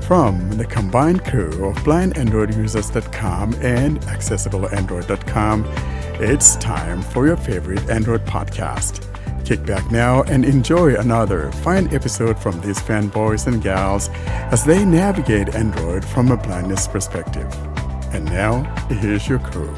From the combined crew of blindandroidusers.com and accessibleandroid.com, it's time for your favorite Android podcast. Kick back now and enjoy another fine episode from these fanboys and gals as they navigate Android from a blindness perspective. And now, here's your crew.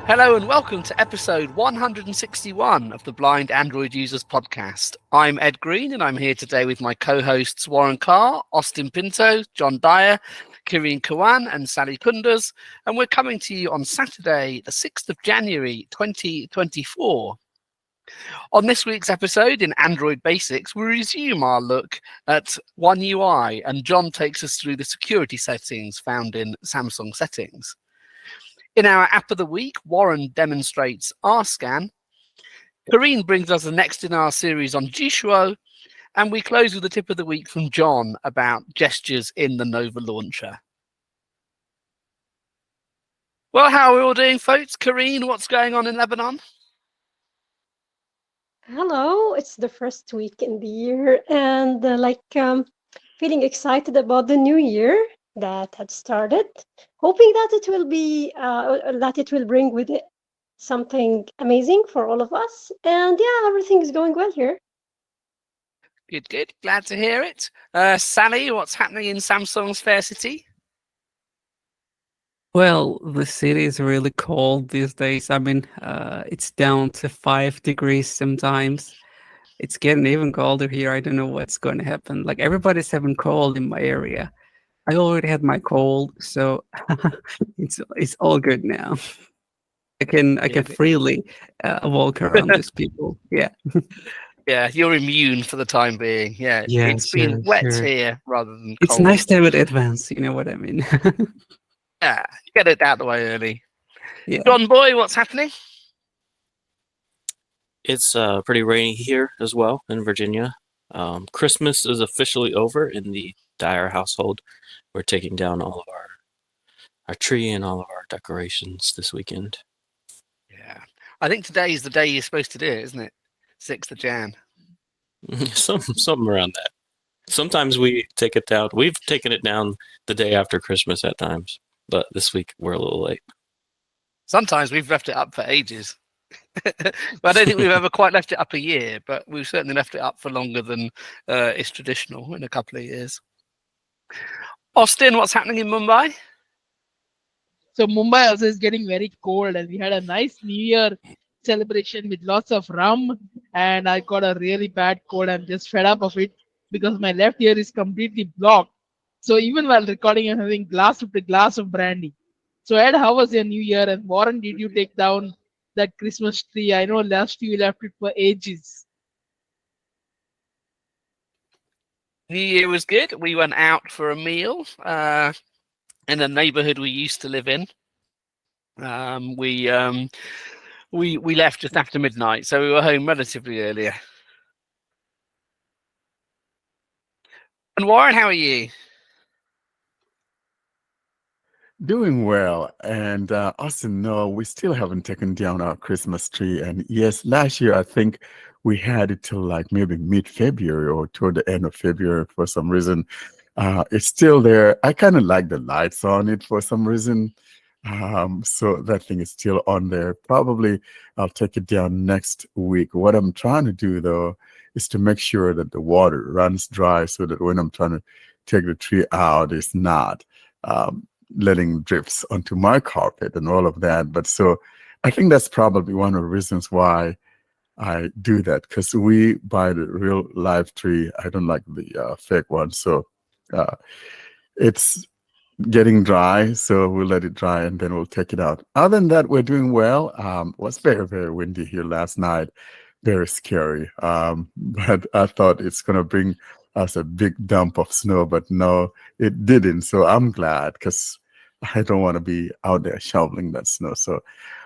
Hello and welcome to episode 161 of the Blind Android Users podcast. I'm Ed Green and I'm here today with my co-hosts Warren Carr, Austin Pinto, John Dyer, Karene Kawan and Sally Kunders, and we're coming to you on Saturday, the 6th of January 2024. On this week's episode in Android Basics, we resume our look at One UI and John takes us through the security settings found in Samsung settings. In our App of the Week, Warren demonstrates RScan. Karene brings us the next in our series on Jieshuo. And we close with a tip of the week from John about gestures in the NovaLauncher. Well, how are we all doing, folks? Karene, what's going on in Lebanon? Hello, it's the first week in the year and feeling excited about the new year that had started, hoping that it will bring with it something amazing for all of us. And yeah, everything is going well here. Good. Glad to hear it. Sally, what's happening in Samsung's fair city? Well, the city is really cold these days. I mean, it's down to 5 degrees sometimes. It's getting even colder here. I don't know what's going to happen. Like, everybody's having cold in my area. I already had my cold, so it's all good now. I can freely walk around these people. Yeah. Yeah, you're immune for the time being. Yeah, it's been wet here rather than cold. It's nice to have it advanced, you know what I mean? Yeah, get it out of the way early. Yeah. John Boy, what's happening? It's pretty rainy here as well in Virginia. Christmas is officially over in the Dyer household. We're taking down all of our tree and all of our decorations this weekend. Yeah, I think today is the day you're supposed to do it, isn't it? 6th of Jan. Something around that. Sometimes we take it down. We've taken it down the day after Christmas at times, but this week we're a little late. Sometimes we've left it up for ages. But I don't think we've ever quite left it up a year, but we've certainly left it up for longer than is traditional in a couple of years. Austin, what's happening in Mumbai? So Mumbai also is getting very cold, and we had a nice New Year celebration with lots of rum, and I got a really bad cold. I'm just fed up of it because my left ear is completely blocked. So even while recording, I'm having glass after glass of brandy. So Ed, how was your New Year? And Warren, did you take down that Christmas tree? I know last year you left it for ages. New Year was good. We went out for a meal in the neighborhood we used to live in. We left just after midnight, so we were home relatively earlier. And Warren, how are you? Doing well. And Austin, no, we still haven't taken down our Christmas tree. And yes, last year I think we had it till like maybe mid-February or toward the end of February for some reason. It's still there. I kind of like the lights on it for some reason. So that thing is still on there. Probably I'll take it down next week. What I'm trying to do though is to make sure that the water runs dry so that when I'm trying to take the tree out, it's not letting drips onto my carpet and all of that. But so I think that's probably one of the reasons why I do that, because we buy the real live tree. I don't like the fake one. So it's getting dry, so we'll let it dry and then we'll take it out. Other than that, we're doing well. It was very, very windy here last night. Very scary. But I thought it's going to bring us a big dump of snow, but no, it didn't. So I'm glad, because I don't want to be out there shoveling that snow. So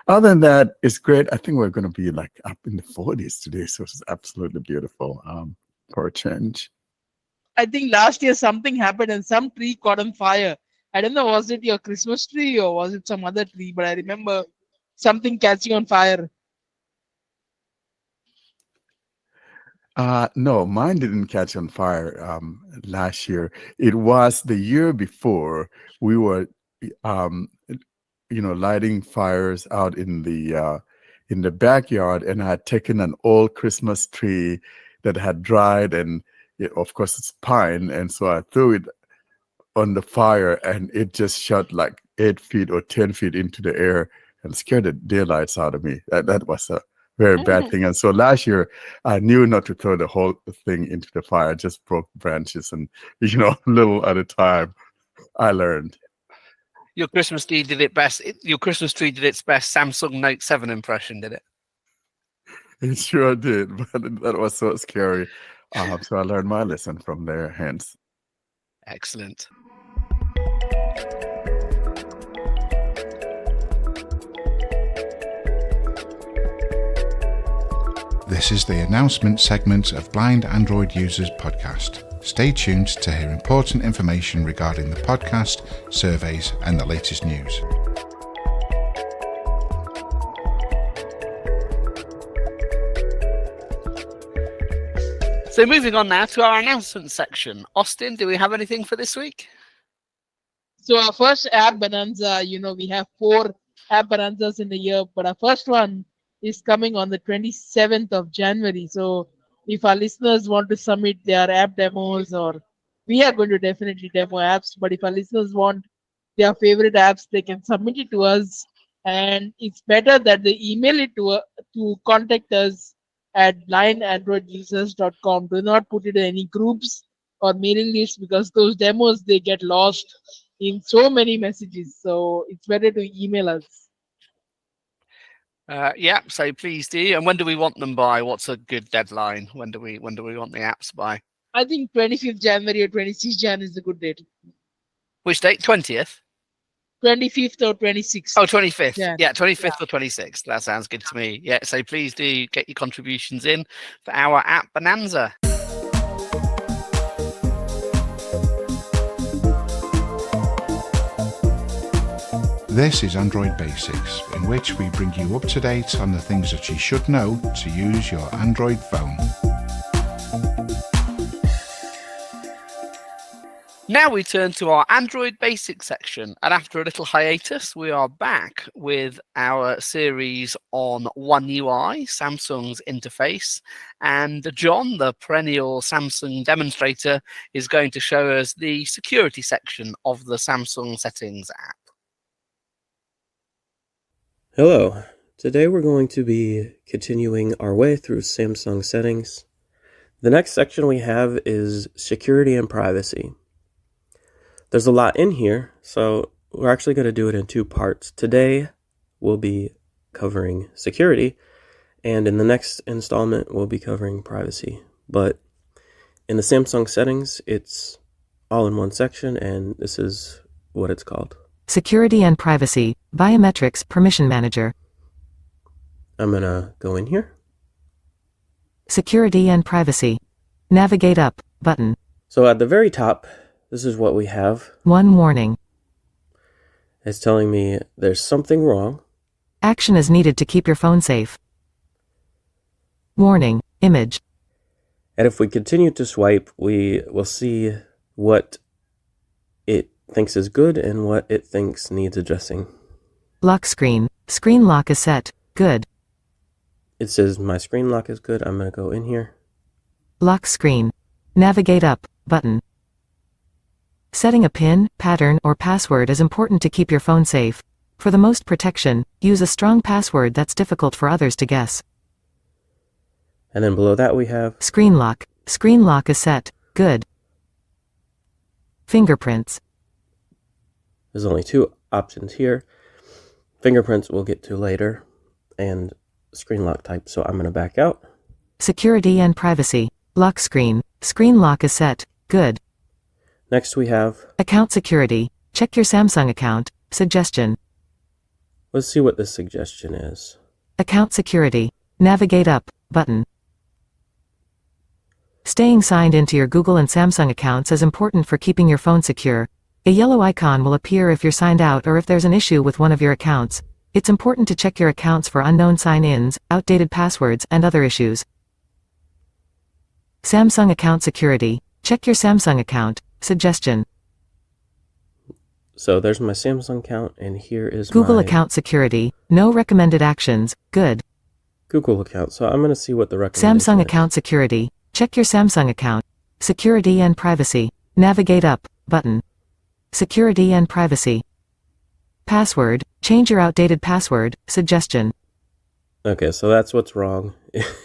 other than that, it's great. I think we're going to be like up in the 40s today. So it's absolutely beautiful for a change. I think last year something happened and some tree caught on fire. I don't know, was it your Christmas tree or was it some other tree? But I remember something catching on fire. No, mine didn't catch on fire last year. It was the year before. We were, um, lighting fires out in the backyard, and I had taken an old Christmas tree that had dried, and of course it's pine, and so I threw it on the fire, and it just shot like 8 feet or 10 feet into the air and scared the daylights out of me. That was a very bad thing. And so last year I knew not to throw the whole thing into the fire. I just broke branches and little at a time. I learned. Your Christmas tree did it best. Your Christmas tree did its best Samsung Note 7 impression, did it? It sure did, but that was so scary. So I learned my lesson from there. Hence. Excellent. This is the announcement segment of Blind Android Users podcast. Stay tuned to hear important information regarding the podcast, surveys, and the latest news. So moving on now to our announcement section. Austin, do we have anything for this week? So our first app bonanza, we have 4 app bonanzas in the year, but our first one is coming on the 27th of January. So if our listeners want to submit their app demos, or we are going to definitely demo apps, but if our listeners want their favorite apps, they can submit it to us. And it's better that they email it to contact us at blindandroidusers.com. Do not put it in any groups or mailing lists, because those demos, they get lost in so many messages. So it's better to email us. Yeah, so please do. And when do we want them by? What's a good deadline? When do we want the apps by? I think 25th January or 26th Jan is a good date. Which date? 20th? 25th or 26th. Oh, 25th. Yeah. Yeah, 25th or 26th. That sounds good to me. Yeah, so please do get your contributions in for our app bonanza. This is Android Basics, in which we bring you up to date on the things that you should know to use your Android phone. Now we turn to our Android Basics section, and after a little hiatus, we are back with our series on One UI, Samsung's interface, and John, the perennial Samsung demonstrator, is going to show us the security section of the Samsung Settings app. Hello, today we're going to be continuing our way through Samsung settings. The next section we have is security and privacy. There's a lot in here, so we're actually going to do it in 2 parts. Today we'll be covering security, and in the next installment we'll be covering privacy. But in the Samsung settings, it's all in one section, and this is what it's called. Security and Privacy, Biometrics Permission Manager. I'm going to go in here. Security and Privacy. Navigate up button. So at the very top, this is what we have. 1 warning. It's telling me there's something wrong. Action is needed to keep your phone safe. Warning, image. And if we continue to swipe, we will see what it thinks is good and what it thinks needs addressing. Lock screen. Screen lock is set. Good. It says my screen lock is good. I'm going to go in here. Lock screen. Navigate up button. Setting a PIN, pattern, or password is important to keep your phone safe. For the most protection, use a strong password that's difficult for others to guess. And then below that we have Screen lock. Screen lock is set. Good. Fingerprints. There's only 2 options here. Fingerprints we'll get to later, and screen lock type, so I'm going to back out. Security and Privacy. Lock screen. Screen lock is set. Good. Next we have Account security. Check your Samsung account. Suggestion. Let's see what this suggestion is. Account security. Navigate up button. Staying signed into your Google and Samsung accounts is important for keeping your phone secure. A yellow icon will appear if you're signed out or if there's an issue with one of your accounts. It's important to check your accounts for unknown sign-ins, outdated passwords, and other issues. Samsung account security. Check your Samsung account. Suggestion. So there's my Samsung account, and here is Google my account security. No recommended actions. Good. Google account. So I'm going to see what the recommendation Samsung is. account security. Check your Samsung account. Security and privacy. Navigate up. Button. Security and privacy. Password. Change your outdated password. Suggestion. Okay, so that's what's wrong,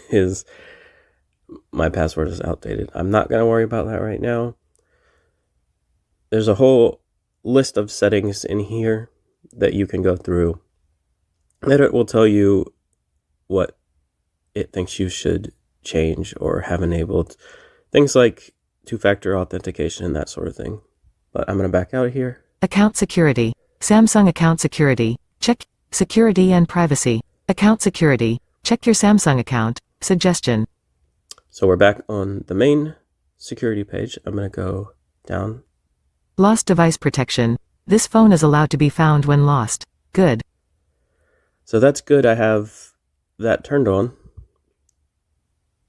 is my password is outdated. I'm not going to worry about that right now. There's a whole list of settings in here that you can go through, that it will tell you what it thinks you should change or have enabled. Things like two-factor authentication and that sort of thing. But I'm going to back out of here. Account security. Samsung account security. Check security and privacy. Account security. Check your Samsung account. Suggestion. So we're back on the main security page. I'm going to go down. Lost device protection. This phone is allowed to be found when lost. Good. So that's good. I have that turned on.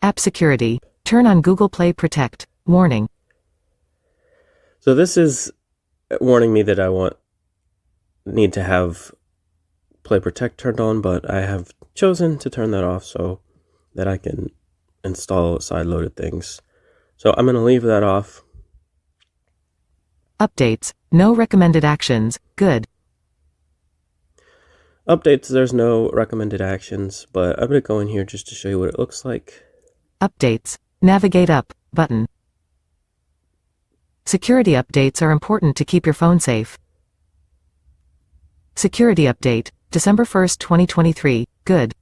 App security. Turn on Google Play Protect. Warning. So this is warning me that I need to have Play Protect turned on, but I have chosen to turn that off so that I can install side-loaded things. So I'm going to leave that off. Updates. No recommended actions. Good. Updates, there's no recommended actions, but I'm going to go in here just to show you what it looks like. Updates. Navigate up. Button. Security updates are important to keep your phone safe. Security update. December 1st, 2023. Good.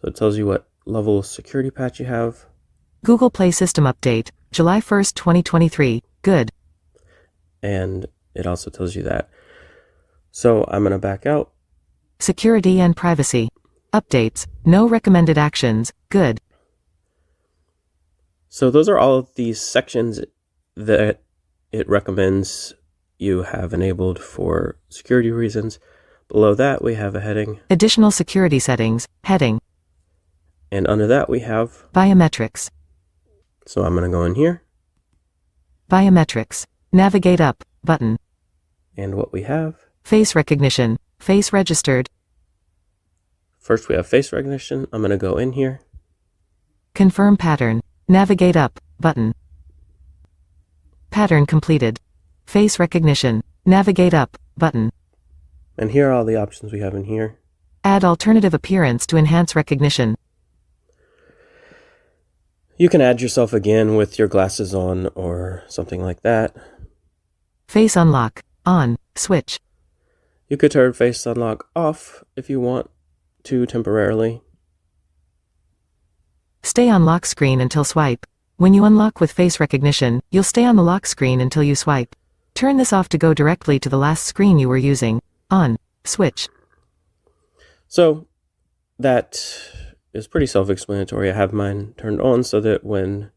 So it tells you what level of security patch you have. Google Play System update. July 1st, 2023. Good. And it also tells you that. So I'm going to back out. Security and privacy. Updates. No recommended actions. Good. So those are all of these sections that it recommends you have enabled for security reasons. Below that, we have a heading. Additional security settings. Heading. And under that, we have Biometrics. So I'm going to go in here. Biometrics. Navigate up. Button. And what we have. Face recognition. Face registered. First, we have face recognition. I'm going to go in here. Confirm pattern. Navigate up. Button. Pattern completed. Face recognition. Navigate up. Button. And here are all the options we have in here. Add alternative appearance to enhance recognition. You can add yourself again with your glasses on or something like that. Face unlock. On. Switch. You could turn face unlock off if you want to temporarily. Stay on lock screen until swipe. When you unlock with face recognition, you'll stay on the lock screen until you swipe. Turn this off to go directly to the last screen you were using. On. Switch. So that is pretty self-explanatory. I have mine turned on so that when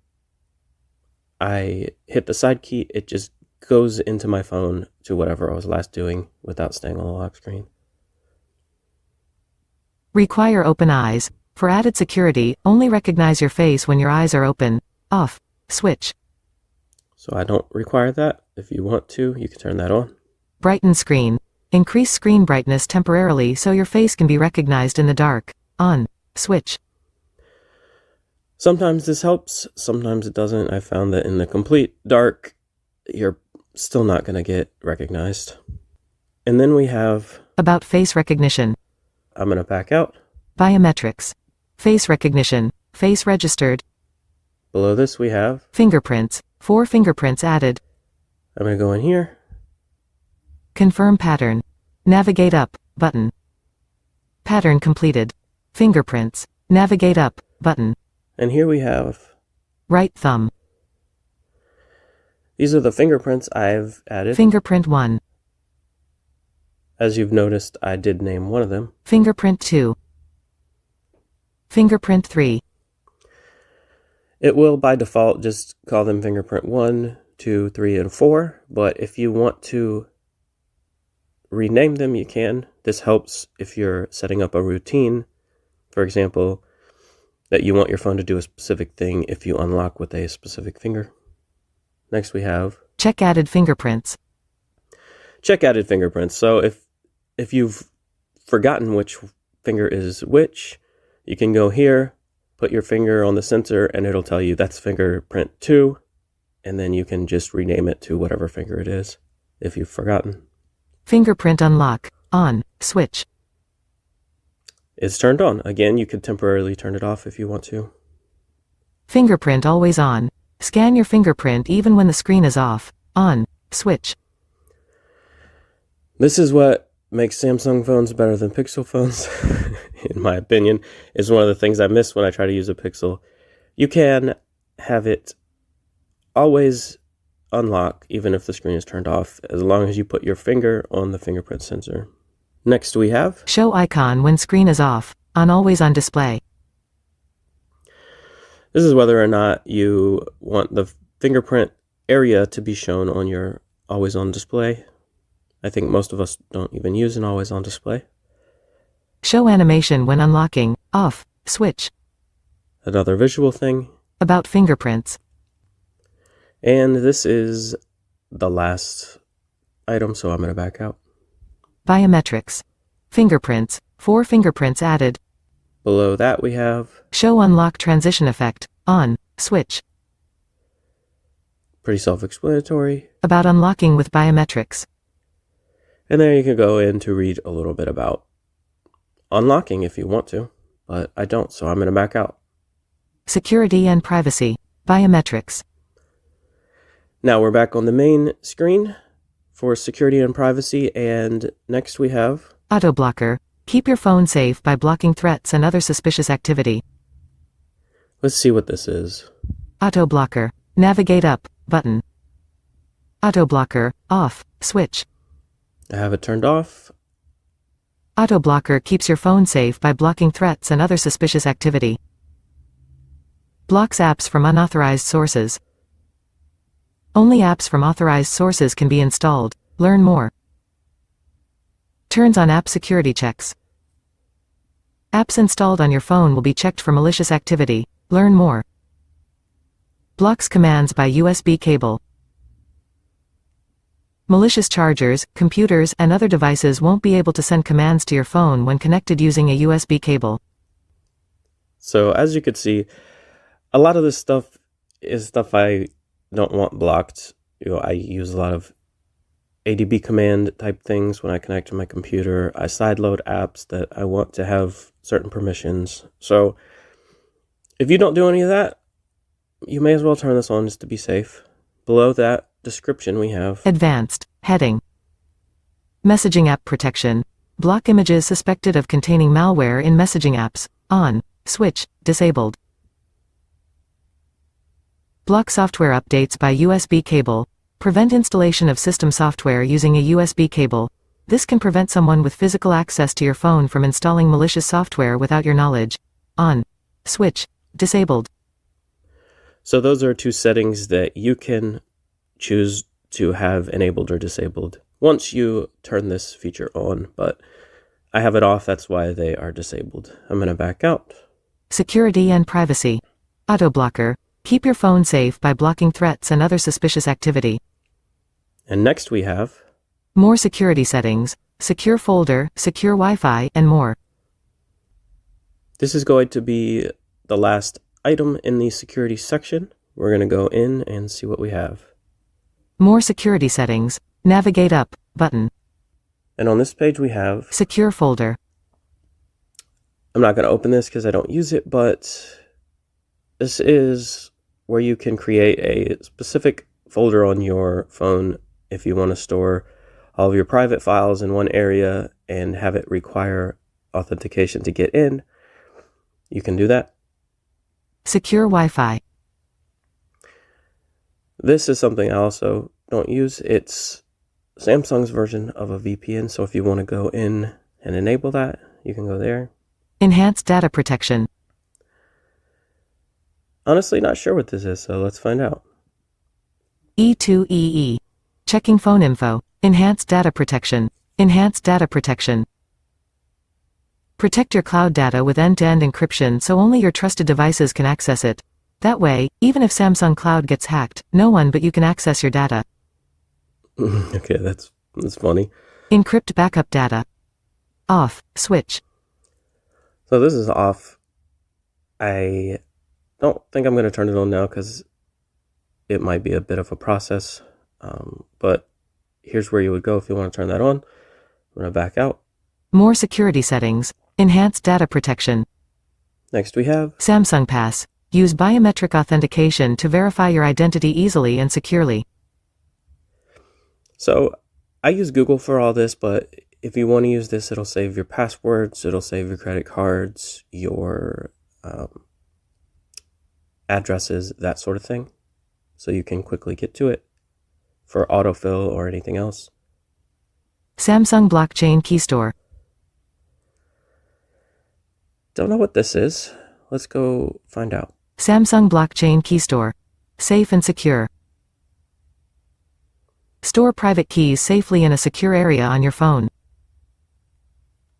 I hit the side key, it just goes into my phone to whatever I was last doing without staying on the lock screen. Require open eyes. For added security, only recognize your face when your eyes are open. Off. Switch. So I don't require that. If you want to, you can turn that on. Brighten screen. Increase screen brightness temporarily so your face can be recognized in the dark. On. Switch. Sometimes this helps, sometimes it doesn't. I found that in the complete dark, you're still not going to get recognized. And then we have About face recognition. I'm going to back out. Biometrics. Face recognition. Face registered. Below this we have Fingerprints. 4 fingerprints added. I'm going to go in here. Confirm pattern. Navigate up. Button. Pattern completed. Fingerprints. Navigate up. Button. And here we have Right thumb. these are the fingerprints I've added. Fingerprint 1. As you've noticed, I did name one of them. Fingerprint 2. Fingerprint 3. It will, by default, just call them fingerprint 1, 2, 3, and 4. But if you want to rename them, you can. This helps if you're setting up a routine. For example, that you want your phone to do a specific thing if you unlock with a specific finger. Next we have Check added fingerprints. check added fingerprints. So if you've forgotten which finger is which, you can go here, put your finger on the sensor, and it'll tell you that's fingerprint 2, and then you can just rename it to whatever finger it is if you've forgotten. Fingerprint unlock. On. Switch. It's turned on. Again, you could temporarily turn it off if you want to. Fingerprint always on. Scan your fingerprint even when the screen is off. On. Switch. This is what makes Samsung phones better than Pixel phones, in my opinion. Is one of the things I miss when I try to use a Pixel. You can have it always unlock even if the screen is turned off, as long as you put your finger on the fingerprint sensor. Next we have Show icon when screen is off. On always on display. this is whether or not you want the fingerprint area to be shown on your always on display. I think most of us don't even use an always on display. Show animation when unlocking. Off. Switch. Another visual thing. About fingerprints. And this is the last item, so I'm going to back out. Biometrics. Fingerprints. 4 fingerprints added. Below that we have Show unlock transition effect. On. Switch. pretty self-explanatory. About unlocking with biometrics. And there you can go in to read a little bit about unlocking if you want to, but I don't, so I'm going to back out. Security and privacy. Biometrics. Now we're back on the main screen for security and privacy, and next we have Auto blocker. Keep your phone safe by blocking threats and other suspicious activity. let's see what this is. Auto blocker. Navigate up. Button. Auto blocker. Off. Switch. I have it turned off. Auto blocker keeps your phone safe by blocking threats and other suspicious activity. Blocks apps from unauthorized sources. Only apps from authorized sources can be installed. Learn more. Turns on app security checks. Apps installed on your phone will be checked for malicious activity. Learn more. Blocks commands by USB cable. Malicious chargers, computers, and other devices won't be able to send commands to your phone when connected using a USB cable. So as you could see, a lot of this stuff is stuff I don't want blocked. I use a lot of ADB command type things when I connect to my computer. I sideload apps that I want to have certain permissions. So if you don't do any of that, you may as well turn this on just to be safe. Below that description we have Advanced. Heading. Messaging app protection. Block images suspected of containing malware in messaging apps. On. Switch. Disabled. Block software updates by USB cable. Prevent installation of system software using a USB cable. This can prevent someone with physical access to your phone from installing malicious software without your knowledge. On. Switch. Disabled. So those are 2 settings that you can choose to have enabled or disabled once you turn this feature on, but I have it off, that's why they are disabled. I'm going to back out. Security and privacy. Auto blocker. Keep your phone safe by blocking threats and other suspicious activity. And next we have More security settings. Secure folder, secure Wi-Fi, and more. this is going to be the last item in the security section. We're going to go in and see what we have. More security settings. Navigate up. Button. And on this page we have, Secure folder. I'm not going to open this because I don't use it, but this is where you can create a specific folder on your phone if you want to store all of your private files in one area and have it require authentication to get in. You can do that. Secure Wi-Fi. This is something I also don't use. It's Samsung's version of a VPN, so if you want to go in and enable that, you can go there. Enhanced data protection. Honestly, not sure what this is, so let's find out. E2EE. Checking phone info. Enhanced data protection. Enhanced data protection. Protect your cloud data with end-to-end encryption so only your trusted devices can access it. That way, even if Samsung Cloud gets hacked, no one but you can access your data. Okay, that's funny. Encrypt backup data. Off. Switch. So this is off. I don't think I'm going to turn it on now because it might be a bit of a process. But here's where you would go if you want to turn that on. I'm going to back out. More security settings. Enhanced data protection. Next we have Samsung Pass. Use biometric authentication to verify your identity easily and securely. So I use Google for all this, but if you want to use this, it'll save your passwords, it'll save your credit cards, your addresses, that sort of thing. So you can quickly get to it for autofill or anything else. Samsung Blockchain Key Store. Don't know what this is. Let's go find out. Samsung Blockchain Key Store. Safe and secure. Store private keys safely in a secure area on your phone.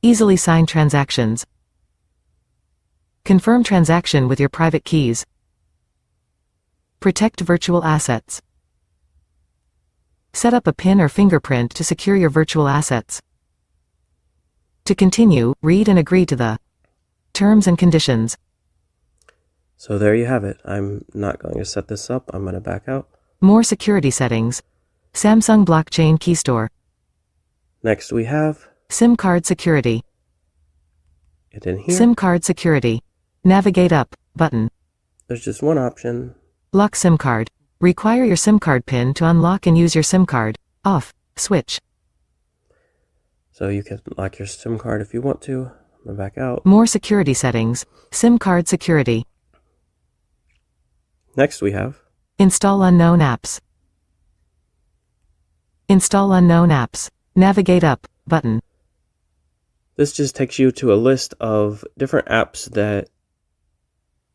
Easily sign transactions. Confirm transaction with your private keys. Protect virtual assets. Set up a PIN or fingerprint to secure your virtual assets. To continue, read and agree to the terms and conditions. So there you have it. I'm not going to set this up. I'm going to back out. More security settings. Samsung Blockchain Key Store. Next we have SIM card security. it in here. SIM card security. Navigate up button. There's just one option. Lock SIM card. Require your SIM card PIN to unlock and use your SIM card. Off. Switch. So you can lock your SIM card if you want to. I'm going to back out. More security settings. SIM card security. Next we have Install unknown apps. Install unknown apps. Navigate up button. this just takes you to a list of different apps that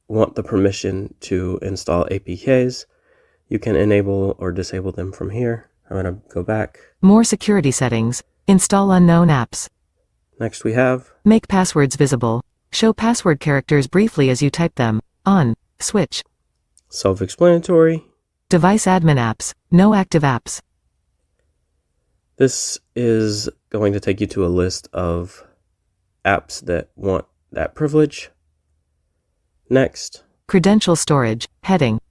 want the permission to install APKs. You can enable or disable them from here. I'm going to go back. More security settings. Install unknown apps. Next we have Make passwords visible. Show password characters briefly as you type them. On. Switch. self-explanatory. Device admin apps. No active apps. This is going to take you to a list of apps that want that privilege. Next, Credential storage. Heading.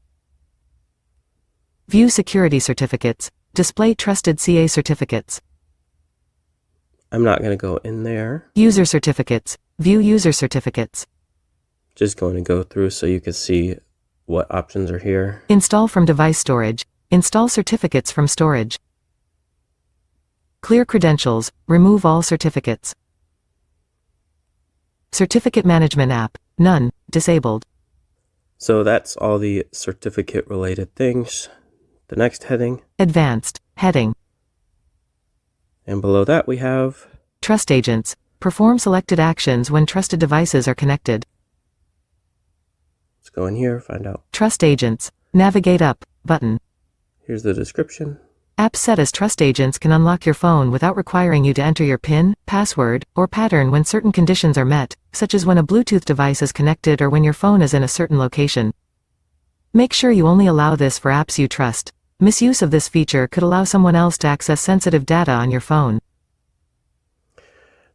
View security certificates. Display trusted CA certificates. I'm not going to go in there. User certificates. View user certificates. Just going to go through so you can see what options are here. Install from device storage. Install certificates from storage. Clear credentials. Remove all certificates. Certificate management app. None. Disabled. So that's all the certificate related things. The next heading, Advanced. Heading. and below that we have Trust agents. Perform selected actions when trusted devices are connected. let's go in here, find out. Trust agents. Navigate up button. Here's the description. Apps set as trust agents can unlock your phone without requiring you to enter your PIN, password, or pattern when certain conditions are met, such as when a Bluetooth device is connected or when your phone is in a certain location. Make sure you only allow this for apps you trust. Misuse of this feature could allow someone else to access sensitive data on your phone.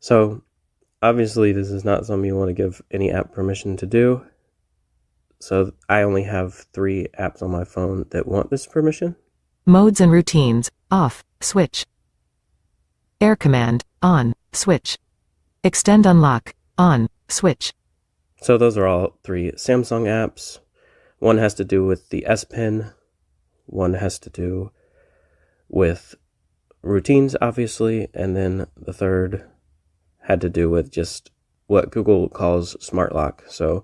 So obviously this is not something you want to give any app permission to do. So I only have 3 apps on my phone that want this permission. Modes and routines. Off. Switch. Air command. On. Switch. Extend unlock. On. Switch. So those are all 3 Samsung apps. One has to do with the S Pen. One has to do with routines, obviously. And then the third had to do with just what Google calls smart lock. So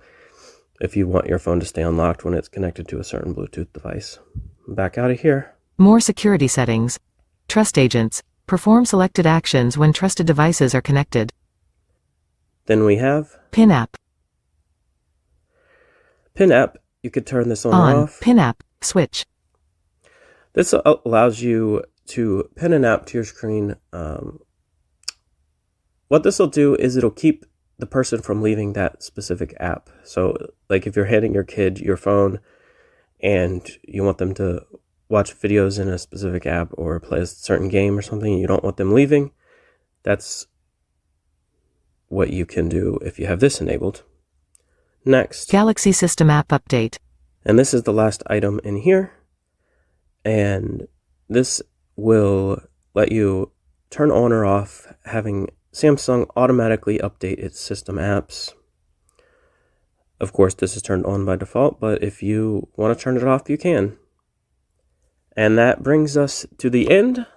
if you want your phone to stay unlocked when it's connected to a certain Bluetooth device. Back out of here. More security settings. Trust agents. Perform selected actions when trusted devices are connected. Then we have PIN app. Pin app. You could turn this on or off. PIN app. Switch. This allows you to pin an app to your screen. What this will do is it'll keep the person from leaving that specific app. So like if you're handing your kid your phone and you want them to watch videos in a specific app or play a certain game or something, you don't want them leaving, that's what you can do if you have this enabled. Next. Galaxy System App Update. And this is the last item in here. And this will let you turn on or off having Samsung automatically update its system apps. Of course, this is turned on by default, but if you want to turn it off, you can. And that brings us to the end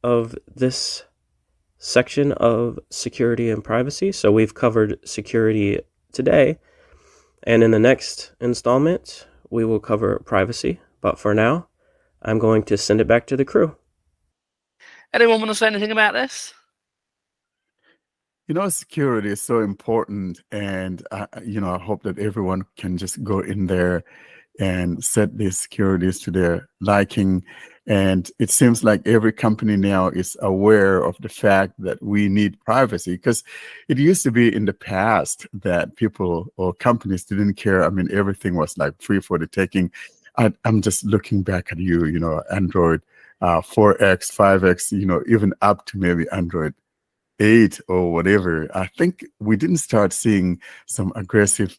of this section of security and privacy. So we've covered security today, and in the next installment, we will cover privacy. But for now, I'm going to send it back to the crew. Anyone want to say anything about this? Security is so important, and I hope that everyone can just go in there and set these securities to their liking. And it seems like every company now is aware of the fact that we need privacy, because it used to be in the past that people or companies didn't care. I mean, everything was like free for the taking. I'm just looking back at Android 4X, 5X, even up to maybe Android 8 or whatever. I think we didn't start seeing some aggressive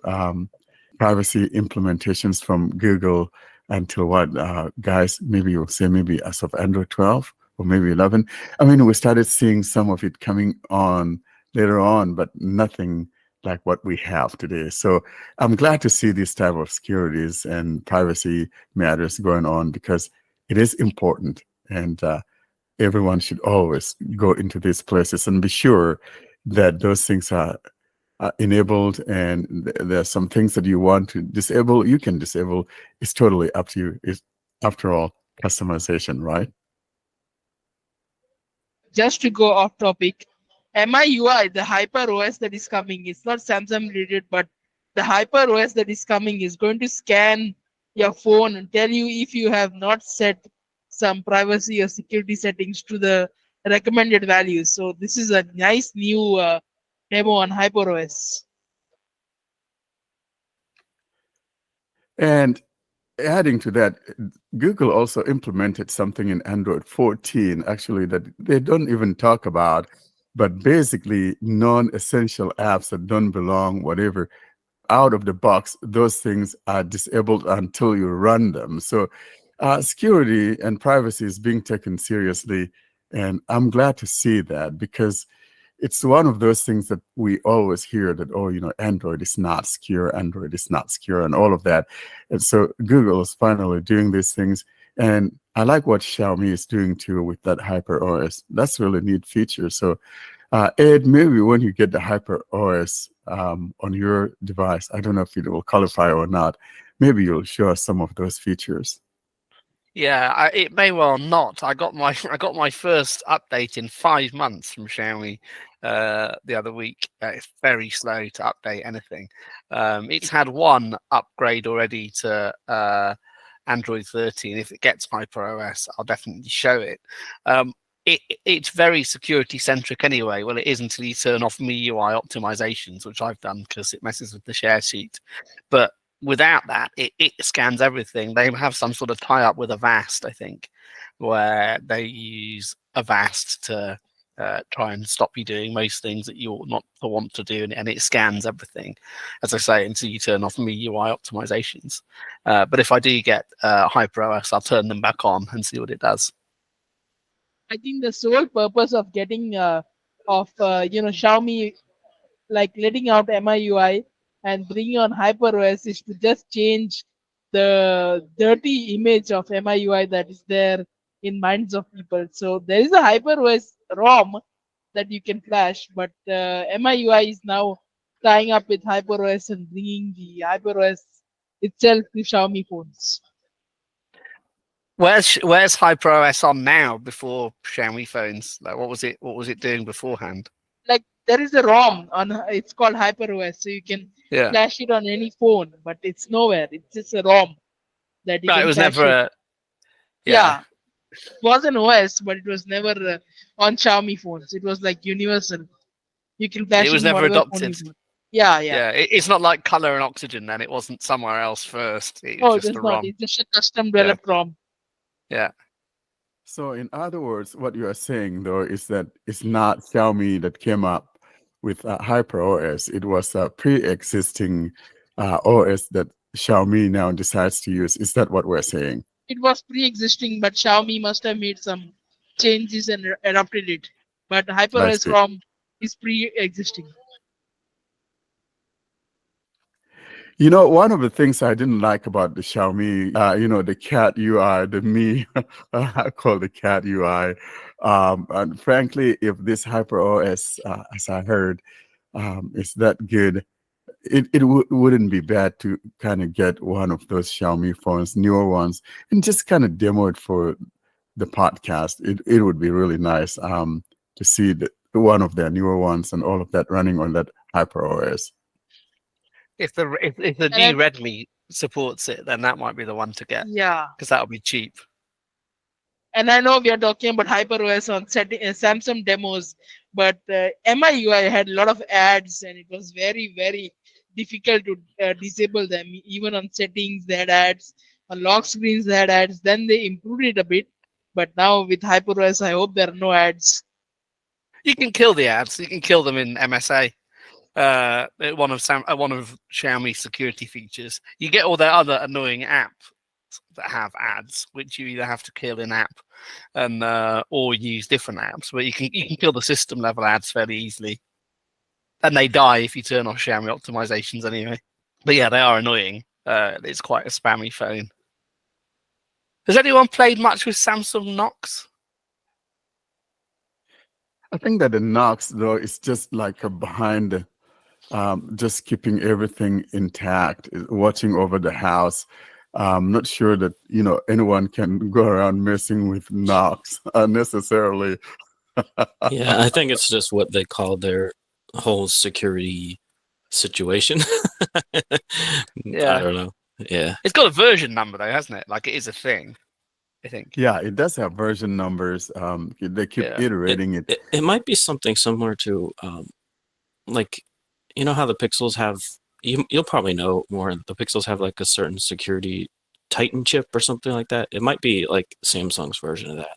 privacy implementations from Google until what, guys, maybe you'll say maybe as of Android 12 or maybe 11. I mean, we started seeing some of it coming on later on, but nothing like what we have today. So I'm glad to see these type of securities and privacy matters going on, because it is important, and everyone should always go into these places and be sure that those things are enabled, and there's some things that you want to disable, you can disable. It's totally up to you. It's, after all, customization, right? Just to go off topic, MIUI, the Hyper OS that is coming, it's not Samsung related, but the Hyper OS that is coming is going to scan your phone and tell you if you have not set some privacy or security settings to the recommended values. So this is a nice new demo on Hyper OS. And adding to that, Google also implemented something in Android 14, actually, that they don't even talk about, but basically non-essential apps that don't belong, whatever, out of the box, those things are disabled until you run them. So security and privacy is being taken seriously, and I'm glad to see that, because it's one of those things that we always hear that, oh, Android is not secure, Android is not secure, and all of that. And so Google is finally doing these things. And I like what Xiaomi is doing too with that Hyper OS. That's really neat feature. So Ed, maybe when you get the Hyper OS on your device, I don't know if it will qualify or not, maybe you'll show us some of those features. Yeah, it may well not. I got my first update in 5 months from Xiaomi the other week. It's very slow to update anything. It's had one upgrade already to Android 13. If it gets HyperOS, I'll definitely show it. It's very security centric anyway. Well, it is until you turn off MIUI optimizations, which I've done because it messes with the share sheet. But without that, it scans everything. They have some sort of tie-up with Avast, I think, where they use Avast to try and stop you doing most things that you ought not to want to do, and it scans everything, as I say, until you turn off MIUI optimizations. But if I do get HyperOS, I'll turn them back on and see what it does. I think the sole purpose of getting Xiaomi, like letting out MIUI and bringing on HyperOS, is to just change the dirty image of MIUI that is there in minds of people. So there is a HyperOS ROM that you can flash, but MIUI is now tying up with HyperOS and bringing the HyperOS itself to Xiaomi phones. Where's HyperOS on now before Xiaomi phones? Like, what was it doing beforehand? Like, there is a ROM on, it's called HyperOS, so you can flash it on any phone, but it's nowhere. It's just a ROM that you can. It was flash never. It was an OS, but it was never on Xiaomi phones. It was like universal. You can flash it was in never whatever adopted. phone you want. Yeah. Yeah, it's not like color and oxygen. Then it wasn't somewhere else first. It Oh, was it just is a not. ROM. It's just a custom developed ROM. Yeah. So in other words, what you are saying though is that it's not Xiaomi that came up with HyperOS. It was a pre-existing OS that Xiaomi now decides to use. Is that what we're saying? It was pre-existing, but Xiaomi must have made some changes and adapted it. But I HyperOS see. ROM is pre-existing. You know, one of the things I didn't like about the Xiaomi, the cat UI, the me, I call the cat UI. And frankly, if this HyperOS, as I heard, is that good, it wouldn't be bad to kind of get one of those Xiaomi phones, newer ones, and just kind of demo it for the podcast. It would be really nice to see one of their newer ones and all of that running on that HyperOS. If the And new Redmi supports it, then that might be the one to get yeah, because that'll be cheap. and I know we are talking about HyperOS on Samsung demos, but MIUI had a lot of ads, and it was very, very difficult to disable them. Even on settings, they had ads. On lock screens, they had ads. Then they improved it a bit, but now with HyperOS, I hope there are no ads. You can kill the ads. You can kill them in MSA. One of Xiaomi's security features. You get all their other annoying apps that have ads, which you either have to kill in app and or use different apps. But you can kill the system level ads fairly easily, and they die if you turn off Xiaomi optimizations anyway. But yeah, they are annoying. It's quite a spammy phone. Has anyone played much with Samsung Knox? I think that the Knox though is just like a behind, just keeping everything intact, watching over the house. I'm not sure that anyone can go around messing with Knox unnecessarily. Yeah, I think it's just what they call their whole security situation. Yeah. I don't know. Yeah. It's got a version number though, hasn't it? Like it is a thing, I think. Yeah, it does have version numbers. They keep iterating it. It might be something similar to like, you know how the Pixels have, you'll probably know more, the Pixels have like a certain security Titan chip or something like that. It might be like Samsung's version of that.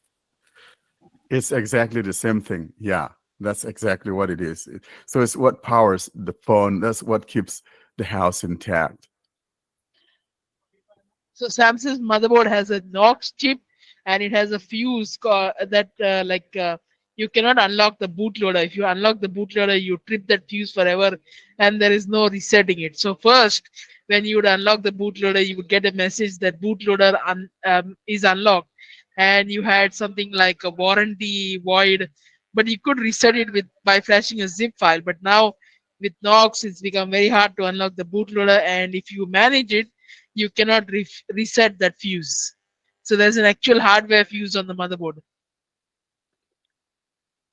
It's exactly the same thing. Yeah, that's exactly what it is. So it's what powers the phone. That's what keeps the house intact. So Samsung's motherboard has a Knox chip, and it has a fuse that you cannot unlock the bootloader. If you unlock the bootloader, you trip that fuse forever, and there is no resetting it. So first, when you would unlock the bootloader, you would get a message that bootloader is unlocked, and you had something like a warranty void, but you could reset it by flashing a zip file. But now with Knox, it's become very hard to unlock the bootloader, and if you manage it, you cannot reset that fuse. So there's an actual hardware fuse on the motherboard.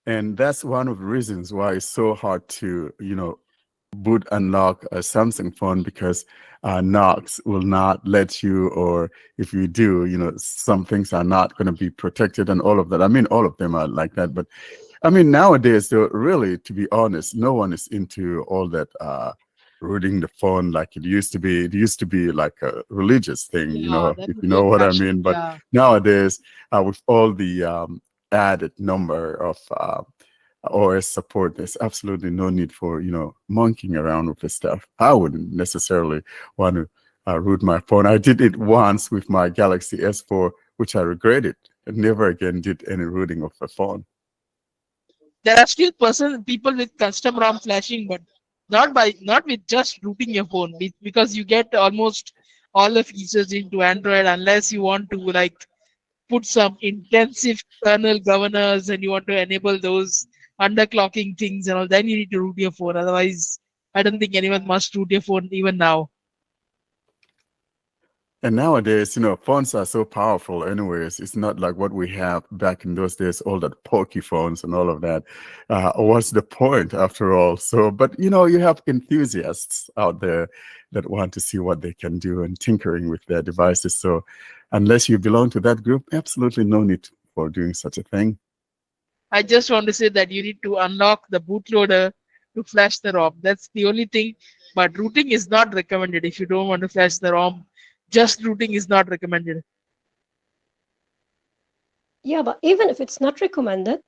And that's one of the reasons why it's so hard to, boot unlock a Samsung phone, because Knox will not let you, or if you do, some things are not going to be protected and all of that. I mean, all of them are like that. But I mean, nowadays, though, really, to be honest, no one is into all that rooting the phone like it used to be. It used to be like a religious thing, if you know what I mean. But nowadays, with all the added number of OS support, there's absolutely no need for monkeying around with this stuff. I wouldn't necessarily want to root my phone. I did it once with my Galaxy S4, which I regretted, and never again did any rooting of a phone. There are still people with custom ROM flashing, but not with just rooting your phone, because you get almost all the features into Android, unless you want to like put some intensive kernel governors and you want to enable those underclocking things and all. Then you need to root your phone. Otherwise, I don't think anyone must root your phone even now. And nowadays, phones are so powerful anyways. It's not like what we have back in those days, all that pokey phones and all of that. What's the point after all? So, but you have enthusiasts out there that want to see what they can do and tinkering with their devices. So unless you belong to that group, absolutely no need for doing such a thing. I just want to say that you need to unlock the bootloader to flash the ROM. That's the only thing. But rooting is not recommended if you don't want to flash the ROM. Just rooting is not recommended. Yeah, but even if it's not recommended,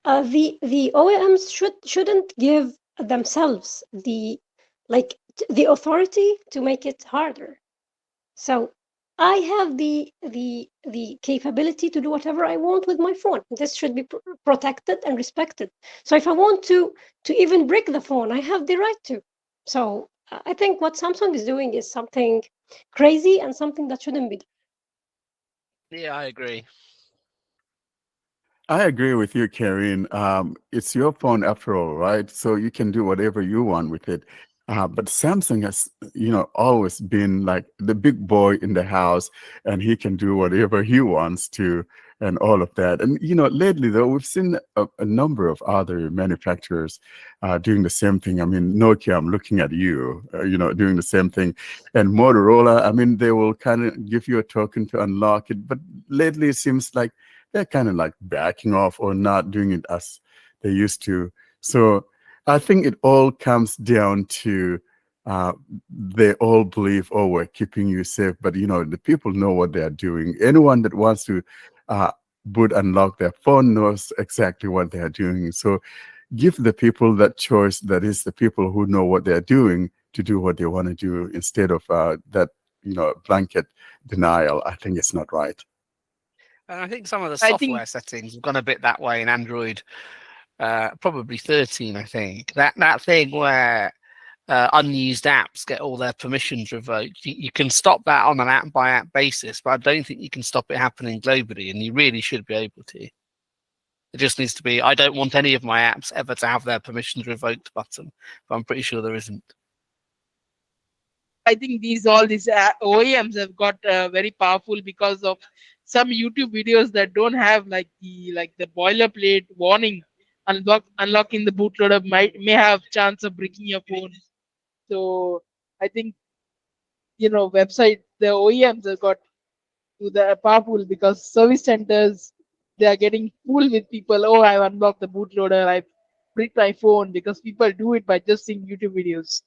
the OEMs shouldn't give themselves the authority to make it harder. So I have the capability to do whatever I want with my phone. This should be protected and respected. So if I want to even break the phone, I have the right to. So I think what Samsung is doing is something crazy and something that shouldn't be done. Yeah, I agree. I agree with you, Karene. It's your phone after all, right? So you can do whatever you want with it. But Samsung has, always been like the big boy in the house, and he can do whatever he wants to, and all of that. And lately though, we've seen a number of other manufacturers doing the same thing. I mean, Nokia, I'm looking at you, doing the same thing, and Motorola. I mean, they will kind of give you a token to unlock it, but lately it seems like they're kind of like backing off or not doing it as they used to. So I think it all comes down to they all believe, oh, we're keeping you safe. But, the people know what they're doing. Anyone that wants to boot unlock their phone knows exactly what they're doing. So give the people that choice, that is the people who know what they're doing, to do what they want to do instead of that, blanket denial. I think it's not right. And I think some of the I software think settings have gone a bit that way in Android, probably 13, I think. That thing where unused apps get all their permissions revoked. You can stop that on an app-by-app basis, but I don't think you can stop it happening globally, and you really should be able to. It just needs to be, I don't want any of my apps ever to have their permissions revoked button, but I'm pretty sure there isn't. I think all these OEMs have got very powerful because of some YouTube videos that don't have like the boilerplate warning. Unlocking the bootloader may have chance of breaking your phone. So I think the OEMs have got to the powerful because service centers, they are getting full with people. Oh, I've unlocked the bootloader. I bricked my phone, because people do it by just seeing YouTube videos.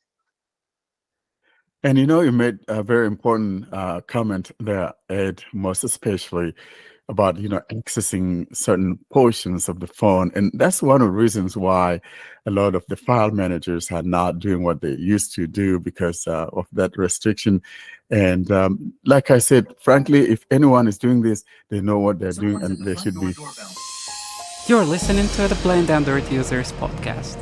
And you made a very important comment there, Ed, most especially about accessing certain portions of the phone, and that's one of the reasons why a lot of the file managers are not doing what they used to do, because of that restriction. And like I said, frankly, if anyone is doing this, they know what they're doing, and they should be. You're listening to the Blind Android Users podcast.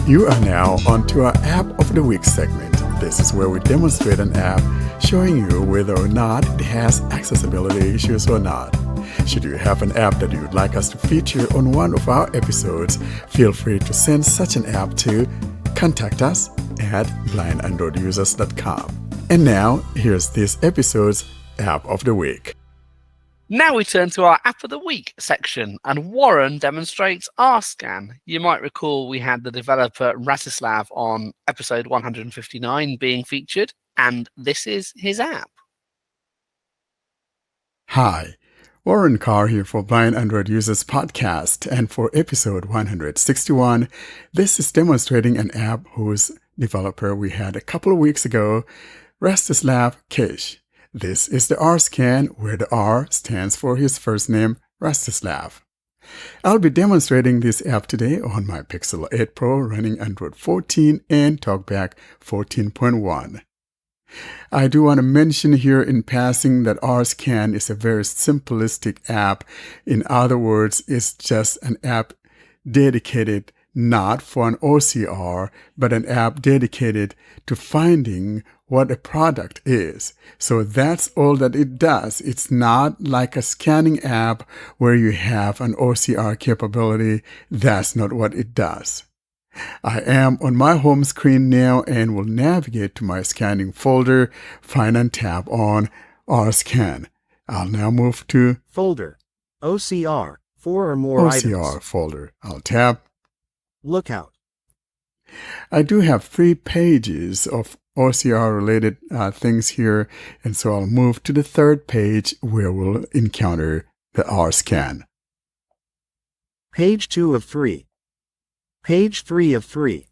You are now onto our App of the Week segment. This is where we demonstrate an app, showing you whether or not it has accessibility issues or not. Should you have an app that you would like us to feature on one of our episodes, feel free to send such an app to contactus@blindandroidusers.com. And now, here's this episode's App of the Week. Now we turn to our App of the Week section, and Warren demonstrates RScan. You might recall we had the developer Rastislav on episode 159 being featured, and this is his app. Hi, Warren Carr here for Blind Android Users Podcast, and for episode 161, this is demonstrating an app whose developer we had a couple of weeks ago, Rastislav Kish. This is the RScan, where the R stands for his first name, Rastislav. I'll be demonstrating this app today on my Pixel 8 Pro running Android 14 and TalkBack 14.1. I do want to mention here in passing that RScan is a very simplistic app. In other words, it's just an app dedicated not for an OCR, but an app dedicated to finding what a product is. So that's all that it does. It's not like a scanning app where you have an OCR capability. That's not what it does. I am on my home screen now and will navigate to my scanning folder, find and tap on RScan. I'll now move to Folder. OCR. 4 or more OCR items. folder. I'll tap. Lookout. I do have 3 pages of OCR related things here, and so I'll move to the 3rd page where we'll encounter the RScan. Page 2 of 3. Page 3 of 3.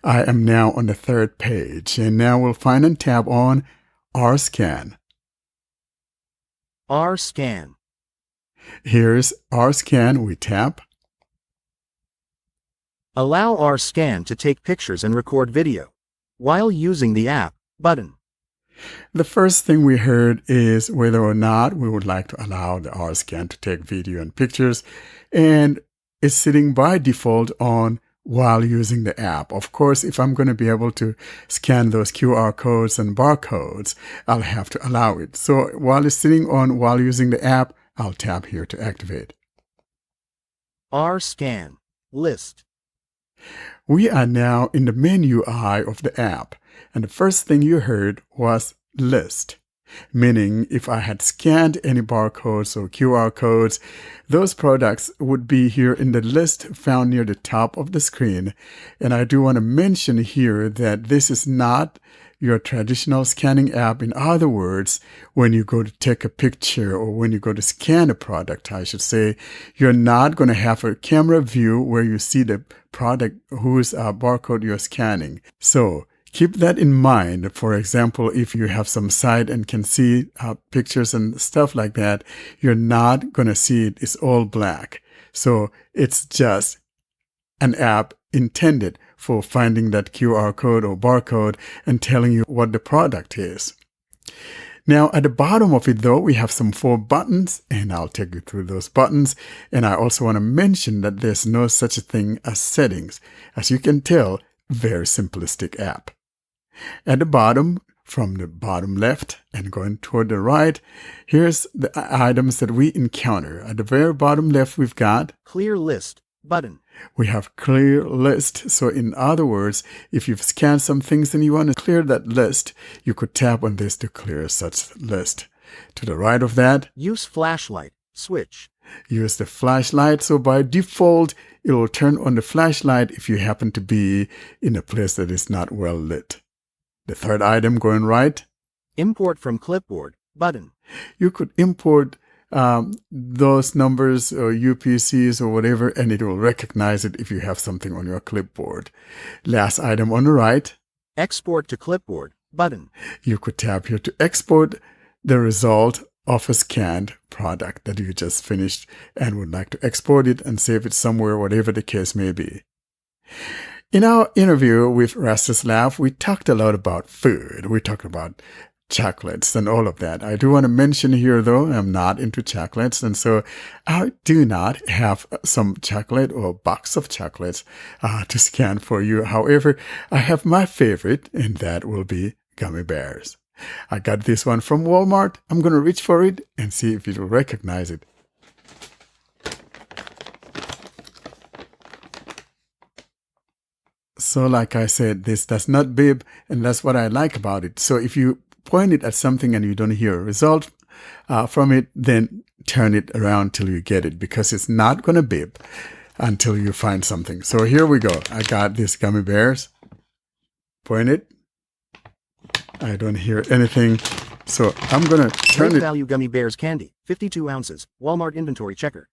I am now on the third page, and now we'll find and tap on RScan. RScan. Here's RScan. We tap. Allow RScan to take pictures and record video while using the app button. The first thing we heard is whether or not we would like to allow the RScan to take video and pictures, and it's sitting by default on while using the app. Of course, if I'm going to be able to scan those QR codes and barcodes, I'll have to allow it. So while it's sitting on while using the app, I'll tap here to activate. RScan. List. We are now in the menu eye of the app, and the first thing you heard was list, meaning if I had scanned any barcodes or QR codes, those products would be here in the list found near the top of the screen. And I do want to mention here that this is not your traditional scanning app. In other words, when you go to take a picture or when you go to scan a product, I should say, you're not going to have a camera view where you see the product whose barcode you're scanning. So keep that in mind. For example, if you have some site and can see pictures and stuff like that, you're not going to see it. It's all black. So it's just an app intended for finding that QR code or barcode and telling you what the product is. Now, at the bottom of it, though, we have some 4 buttons, and I'll take you through those buttons. And I also want to mention that there's no such a thing as settings. As you can tell, very simplistic app. At the bottom, from the bottom left and going toward the right, here's the items that we encounter. At the very bottom left, we've got Clear List button. We have clear list. So in other words, if you've scanned some things and you want to clear that list, you could tap on this to clear such list. To the right of that, Use flashlight switch. use the flashlight. So by default, it will turn on the flashlight if you happen to be in a place that is not well lit. The third item going right, Import from clipboard button. you could import those numbers or UPCs or whatever, and it will recognize it if you have something on your clipboard. Last item on the right, Export to clipboard button. you could tap here to export the result of a scanned product that you just finished and would like to export it and save it somewhere, whatever the case may be. In our interview with Rastislav, we talked a lot about food. We talked about chocolates and all of that. I do want to mention here, though, I'm not into chocolates, and so I do not have some chocolate or box of chocolates to scan for you. However, I have my favorite, and that will be gummy bears. I got this one from Walmart. I'm going to reach for it and see if it will recognize it. So like I said, this does not bib, and that's what I like about it. So if you point it at something and you don't hear a result from it, then turn it around till you get it, because it's not going to bib until you find something. So here we go. I got these gummy bears. Point it. I don't hear anything. So I'm going to turn Great it. Value Gummy Bears Candy, 52 ounces. Walmart inventory checker.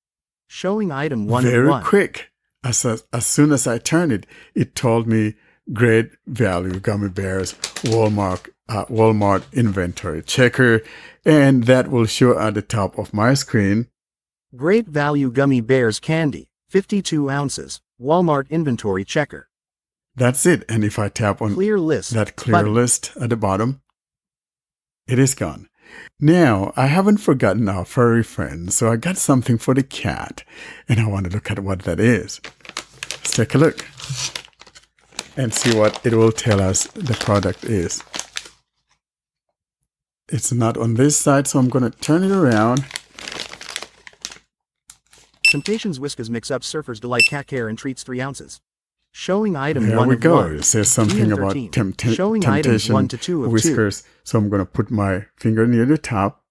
Showing item 1 of Very 1. quick. As soon as I turned it, it told me Great Value Gummy Bears, Walmart inventory checker, and that will show at the top of my screen. Great Value Gummy Bears Candy, 52 ounces. Walmart inventory checker. That's it. And if I tap on Clear list that clear button. list at the bottom, it is gone. Now, I haven't forgotten our furry friend, so I got something for the cat, and I want to look at what that is. Let's take a look and see what it will tell us the product is. It's not on this side, so I'm going to turn it around. Temptations Whiskas Mix Up Surfer's Delight Cat Care and Treats 3 ounces. Showing item There 1 we of go. 1. It says something about 13. Showing items temptation 1 to 2 of 2. whiskers. So I'm going to put my finger near the top.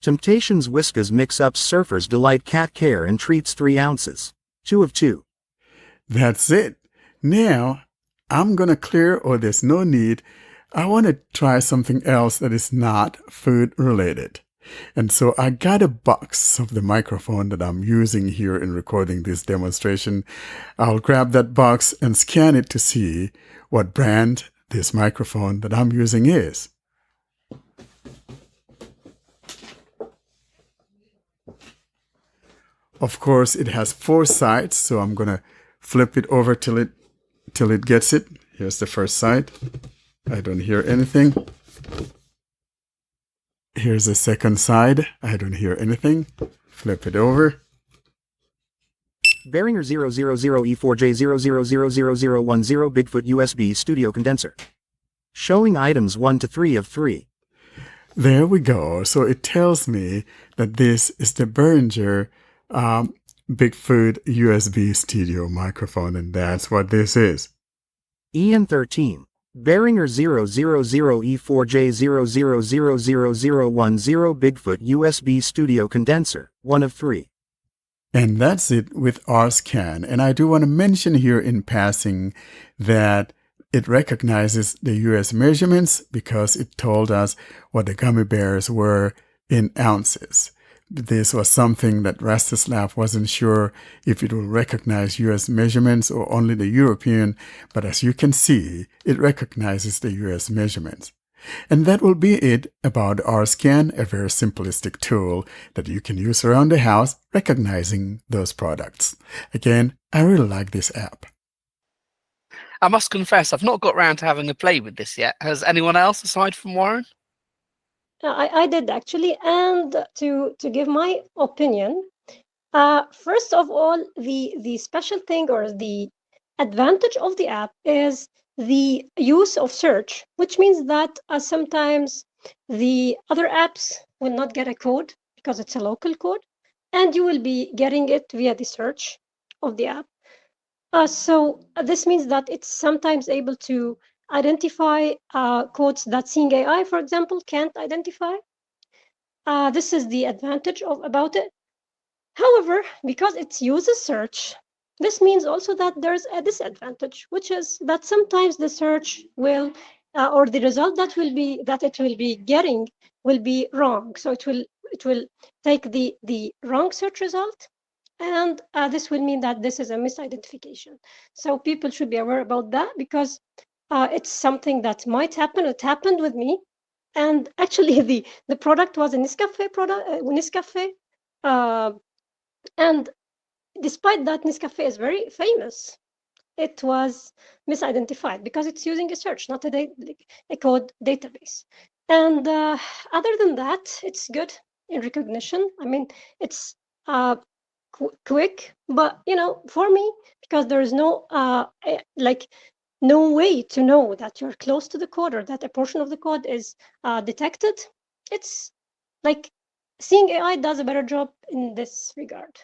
Temptations Whiskas Mix Up Surfer's Delight Cat Care and Treats 3 ounces. 2 of 2. That's it. Now, I'm going to clear, or there's no need. I want to try something else that is not food related. And so I got a box of the microphone that I'm using here in recording this demonstration. I'll grab that box and scan it to see what brand this microphone that I'm using is. Of course, it has 4 sides, so I'm going to flip it over till it gets it. Here's the first side. I don't hear anything. Here's the second side. I don't hear anything. Flip it over. Behringer 000E4J00000010 Bigfoot USB Studio Condenser. Showing items 1 to 3 of 3. There we go. So it tells me that this is the Behringer Bigfoot USB Studio microphone, and that's what this is. EN13. Behringer 000E4J00000010 Bigfoot USB Studio Condenser, 1 of 3. And that's it with RScan. And I do want to mention here in passing that it recognizes the US measurements because it told us what the gummy bears were in ounces. This was something that Rastislav wasn't sure if it will recognize US measurements or only the European, but as you can see, it recognizes the US measurements. And that will be it about RScan, a very simplistic tool that you can use around the house recognizing those products. Again, I really like this app. I must confess, I've not got round to having a play with this yet. Has anyone else aside from Warren? I did actually, and to give my opinion, first of all, the special thing or the advantage of the app is the use of search, which means that sometimes the other apps will not get a code because it's a local code, and you will be getting it via the search of the app. So this means that it's sometimes able to identify codes that Seeing AI, for example, can't identify. This is the advantage about it. However, because it uses search, this means also that there's a disadvantage, which is that sometimes the search will, or the result that it will be getting will be wrong. So it will take the wrong search result, and this will mean that this is a misidentification. So people should be aware about that because it's something that might happen. It happened with me, and actually the product was a Nescafe product, Nescafe, and despite that Nescafe is very famous, it was misidentified because it's using a search, not a code database. And other than that, it's good in recognition. I mean, it's quick, but for me, because there is no no way to know that you're close to the code or that a portion of the code is detected, it's like Seeing AI does a better job in this regard.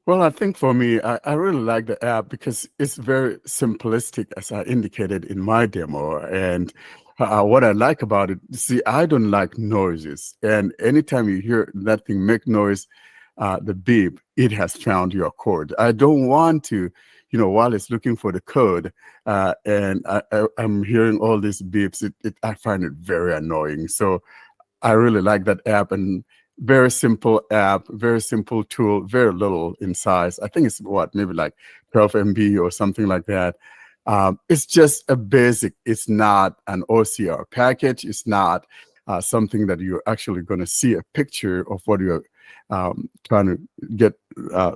Well, I think for me, I really like the app because it's very simplistic, as I indicated in my demo. And what I like about it, see, I don't like noises. And anytime you hear that thing make noise, the beep, it has found your code. I don't want to, while it's looking for the code, and I'm hearing all these beeps, I find it very annoying. So I really like that app, and very simple app, very simple tool, very little in size. I think it's maybe like 12 MB or something like that. It's just a basic. It's not an OCR package. It's not something that you're actually going to see a picture of what you're trying to get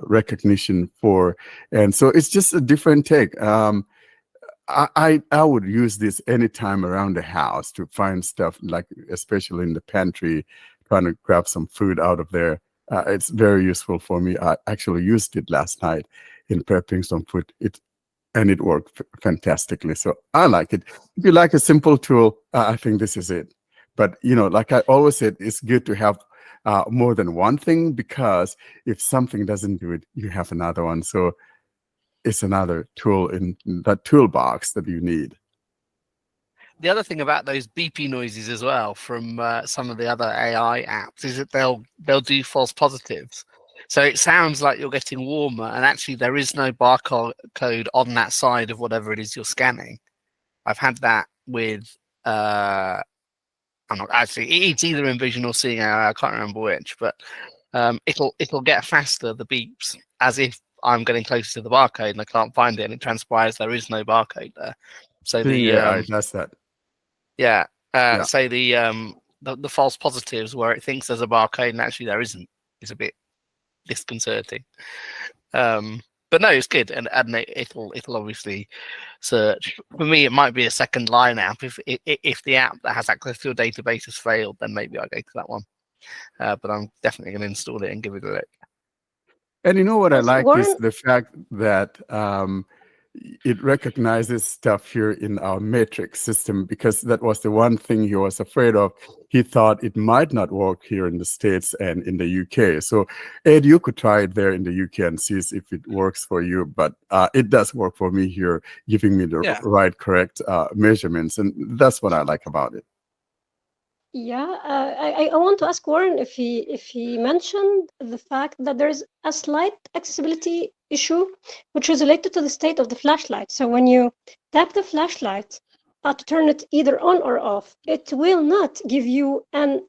recognition for. And so it's just a different take. I would use this anytime around the house to find stuff, like especially in the pantry, trying to grab some food out of there. It's very useful for me. I actually used it last night in prepping some food. And it worked fantastically. So I like it. If you like a simple tool, I think this is it. But like I always said, it's good to have more than one thing, because if something doesn't do it, you have another one. So it's another tool in that toolbox that you need. The other thing about those beepy noises as well from some of the other AI apps is that they'll do false positives. So it sounds like you're getting warmer, and actually there is no barcode on that side of whatever it is you're scanning. I've had that with, I'm I'm not actually. It's either in vision or seeing AI. I can't remember which, but it'll get faster the beeps as if I'm getting closer to the barcode and I can't find it, and it transpires there is no barcode there. So Seeing AI does that. yeah. Yeah. So the false positives where it thinks there's a barcode and actually there isn't is a bit disconcerting. But no, it's good, and it'll obviously search. For me, it might be a second line app. If the app that has access to a database has failed, then maybe I'll go to that one. But I'm definitely going to install it and give it a look. And you know what I Also, like is Warren, the fact that it recognizes stuff here in our matrix system, because that was the one thing he was afraid of. He thought it might not work here in the States and in the UK. So, Ed, you could try it there in the UK and see if it works for you. But it does work for me here, giving me the right, correct measurements. And that's what I like about it. yeah, I want to ask Warren if he mentioned the fact that there's a slight accessibility issue, which is related to the state of the flashlight. So when you tap the flashlight to turn it either on or off, it will not give you an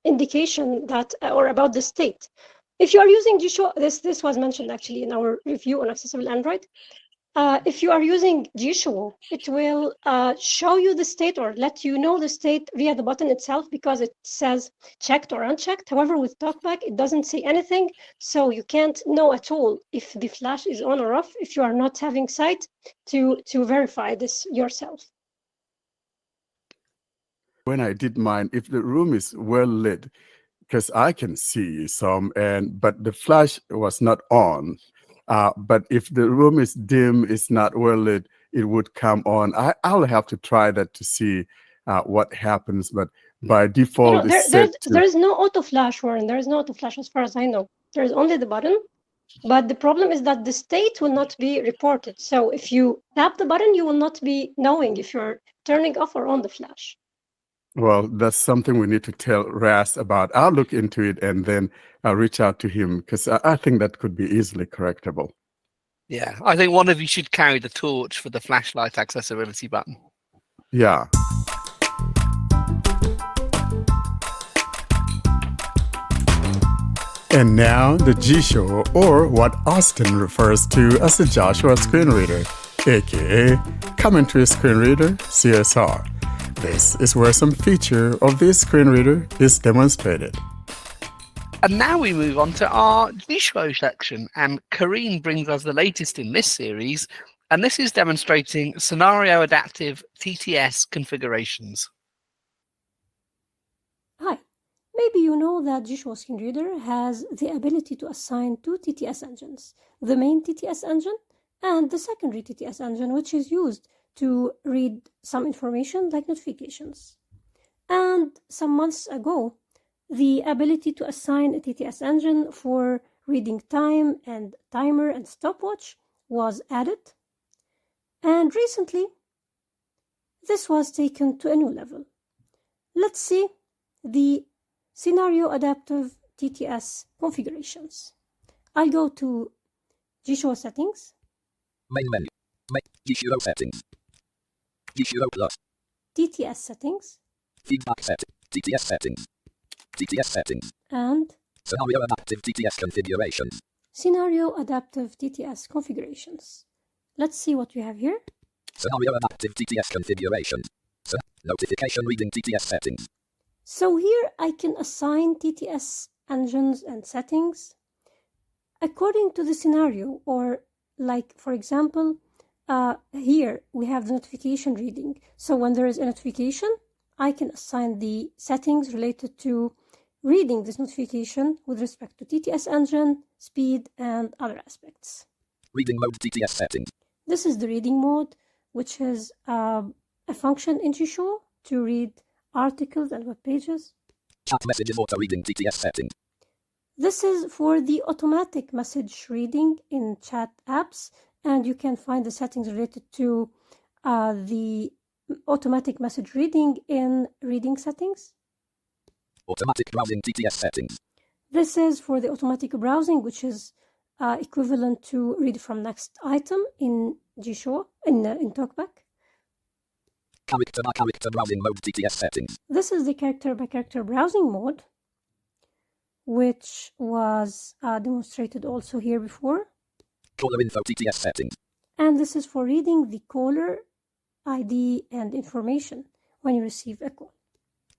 indication that or about the state. If you are using Jieshuo, this was mentioned actually in our review on accessible Android. If you are using Jieshuo, it will show you the state or let you know the state via the button itself, because it says checked or unchecked. However, with TalkBack, it doesn't say anything, so you can't know at all if the flash is on or off if you are not having sight to verify this yourself. When I did mine, if the room is well lit, because I can see some, but the flash was not on. But if the room is dim, it's not well lit, it would come on. I'll have to try that to see what happens. But by default, there's no auto flash, Warren. There is no auto flash as far as I know. There is only the button. But the problem is that the state will not be reported. So if you tap the button, you will not be knowing if you're turning off or on the flash. Well, that's something we need to tell Ras about. I'll look into it and then I'll reach out to him, because I think that could be easily correctable. Yeah, I think one of you should carry the torch for the flashlight accessibility button. Yeah. And now the Jieshuo, or what Austin refers to as the Joshua screen reader, aka commentary screen reader, CSR. This is where some feature of this screen reader is demonstrated. And now we move on to our Jieshuo section, and Karene brings us the latest in this series, and this is demonstrating scenario adaptive TTS configurations. Hi, maybe you know that Jieshuo Screen Reader has the ability to assign two TTS engines, the main TTS engine and the secondary TTS engine, which is used to read some information like notifications. And some months ago, the ability to assign a TTS engine for reading time and timer and stopwatch was added. And recently, this was taken to a new level. Let's see the scenario adaptive TTS configurations. I'll go to Jieshuo settings. Main menu. Jieshuo settings. Jieshuo plus. TTS settings. Feedback settings. TTS settings. TTS settings. And Scenario adaptive TTS configurations. Scenario adaptive TTS configurations. Let's see what we have here. Scenario adaptive TTS configurations. Notification reading TTS settings. So here I can assign TTS engines and settings according to the scenario, or like, for example, here we have the notification reading. So when there is a notification, I can assign the settings related to reading this notification with respect to TTS engine, speed, and other aspects. Reading mode TTS settings. This is the reading mode, which is a function in Jieshuo to read articles and web pages. Chat messages auto reading TTS settings. This is for the automatic message reading in chat apps, and you can find the settings related to the automatic message reading in reading settings. Automatic browsing TTS settings. This is for the automatic browsing, which is equivalent to read from next item in Jieshuo, in TalkBack. Character by character browsing mode TTS settings. This is the character-by-character browsing mode, which was demonstrated also here before. Caller info TTS settings. And this is for reading the caller ID and information when you receive a call.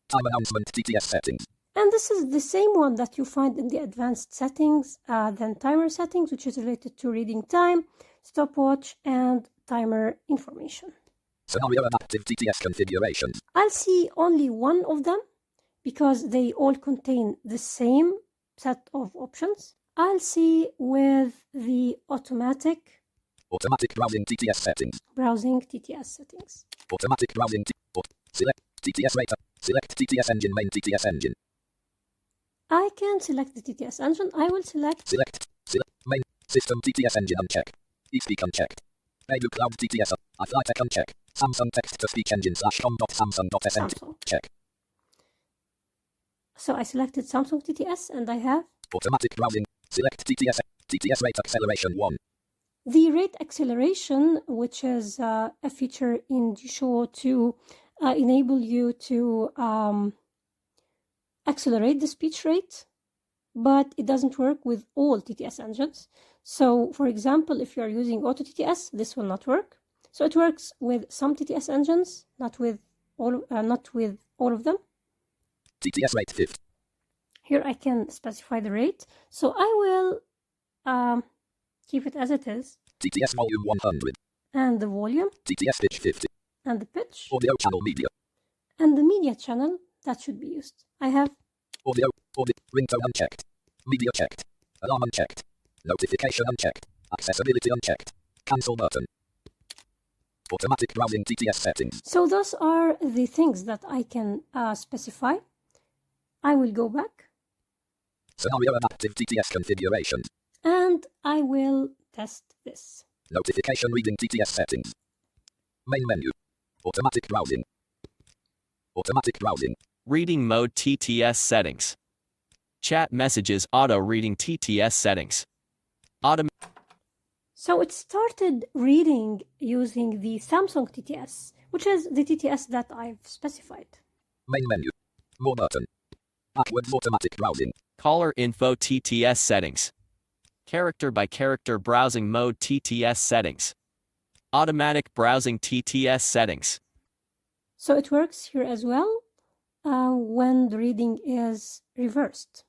Time announcement TTS settings. And this is the same one that you find in the advanced settings, then timer settings, which is related to reading time, stopwatch, and timer information. Scenario and active TTS configurations. I'll see only one of them because they all contain the same set of options. I'll see with the automatic browsing TTS settings. Browsing TTS settings. Automatic browsing select TTS rater. Select TTS engine main TTS engine. I can select the TTS engine. I will select main system TTS engine unchecked. eSpeak unchecked. Baidu Cloud TTS iFlyTech unchecked. Samsung text to speech engine /com.samsung.sn check. So I selected Samsung TTS and I have automatic browsing. Select TTS rate acceleration 1. The rate acceleration, which is a feature in Jieshuo to enable you to accelerate the speech rate, but it doesn't work with all TTS engines. So, for example, if you are using Auto TTS, this will not work. So it works with some TTS engines, not with all of them. TTS rate 50. Here I can specify the rate. So I will keep it as it is. TTS volume 100. And the volume. TTS pitch 50. And the pitch. Audio channel media. And the media channel that should be used. I have audio ringtone unchecked. Media checked. Alarm unchecked. Notification unchecked. Accessibility unchecked. Cancel button. Automatic browsing TTS settings. So those are the things that I can specify. I will go back. Scenario and active TTS configurations. And I will test this. Notification reading TTS settings. Main menu. Automatic browsing. Automatic browsing. Reading mode TTS settings. Chat messages auto reading TTS settings. So it started reading using the Samsung TTS, which is the TTS that I've specified. Main menu. More button. Backwards automatic browsing. Caller info TTS settings. Character by character browsing mode TTS settings. Automatic browsing TTS settings. So it works here as well when the reading is reversed.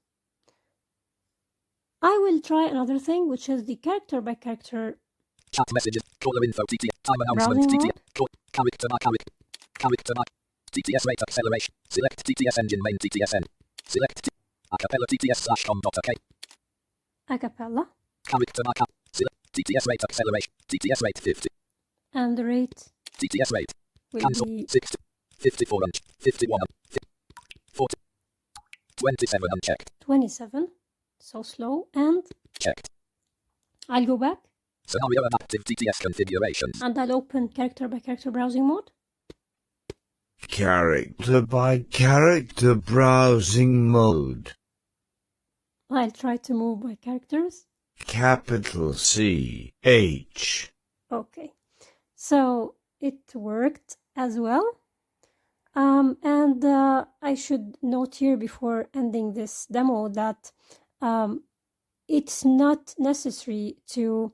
I will try another thing, which is the character by character. Chat messages, caller info, TTS, time announcement, TTS, character by TTS rate acceleration. Select TTS engine main TTSN. Select acapella TTS /com.ok. Acapella. Character by select TTS rate acceleration. TTS rate 50. And the rate. TTS rate. Will Cancel be 60. 54 51 40. 27 unchecked. 27. So slow and checked. I'll go back. Scenario and active TTS configurations. And I'll open character by character browsing mode. Character by character browsing mode. I'll try to move by characters. Capital C H. Okay. So it worked as well. And I should note here before ending this demo that it's not necessary to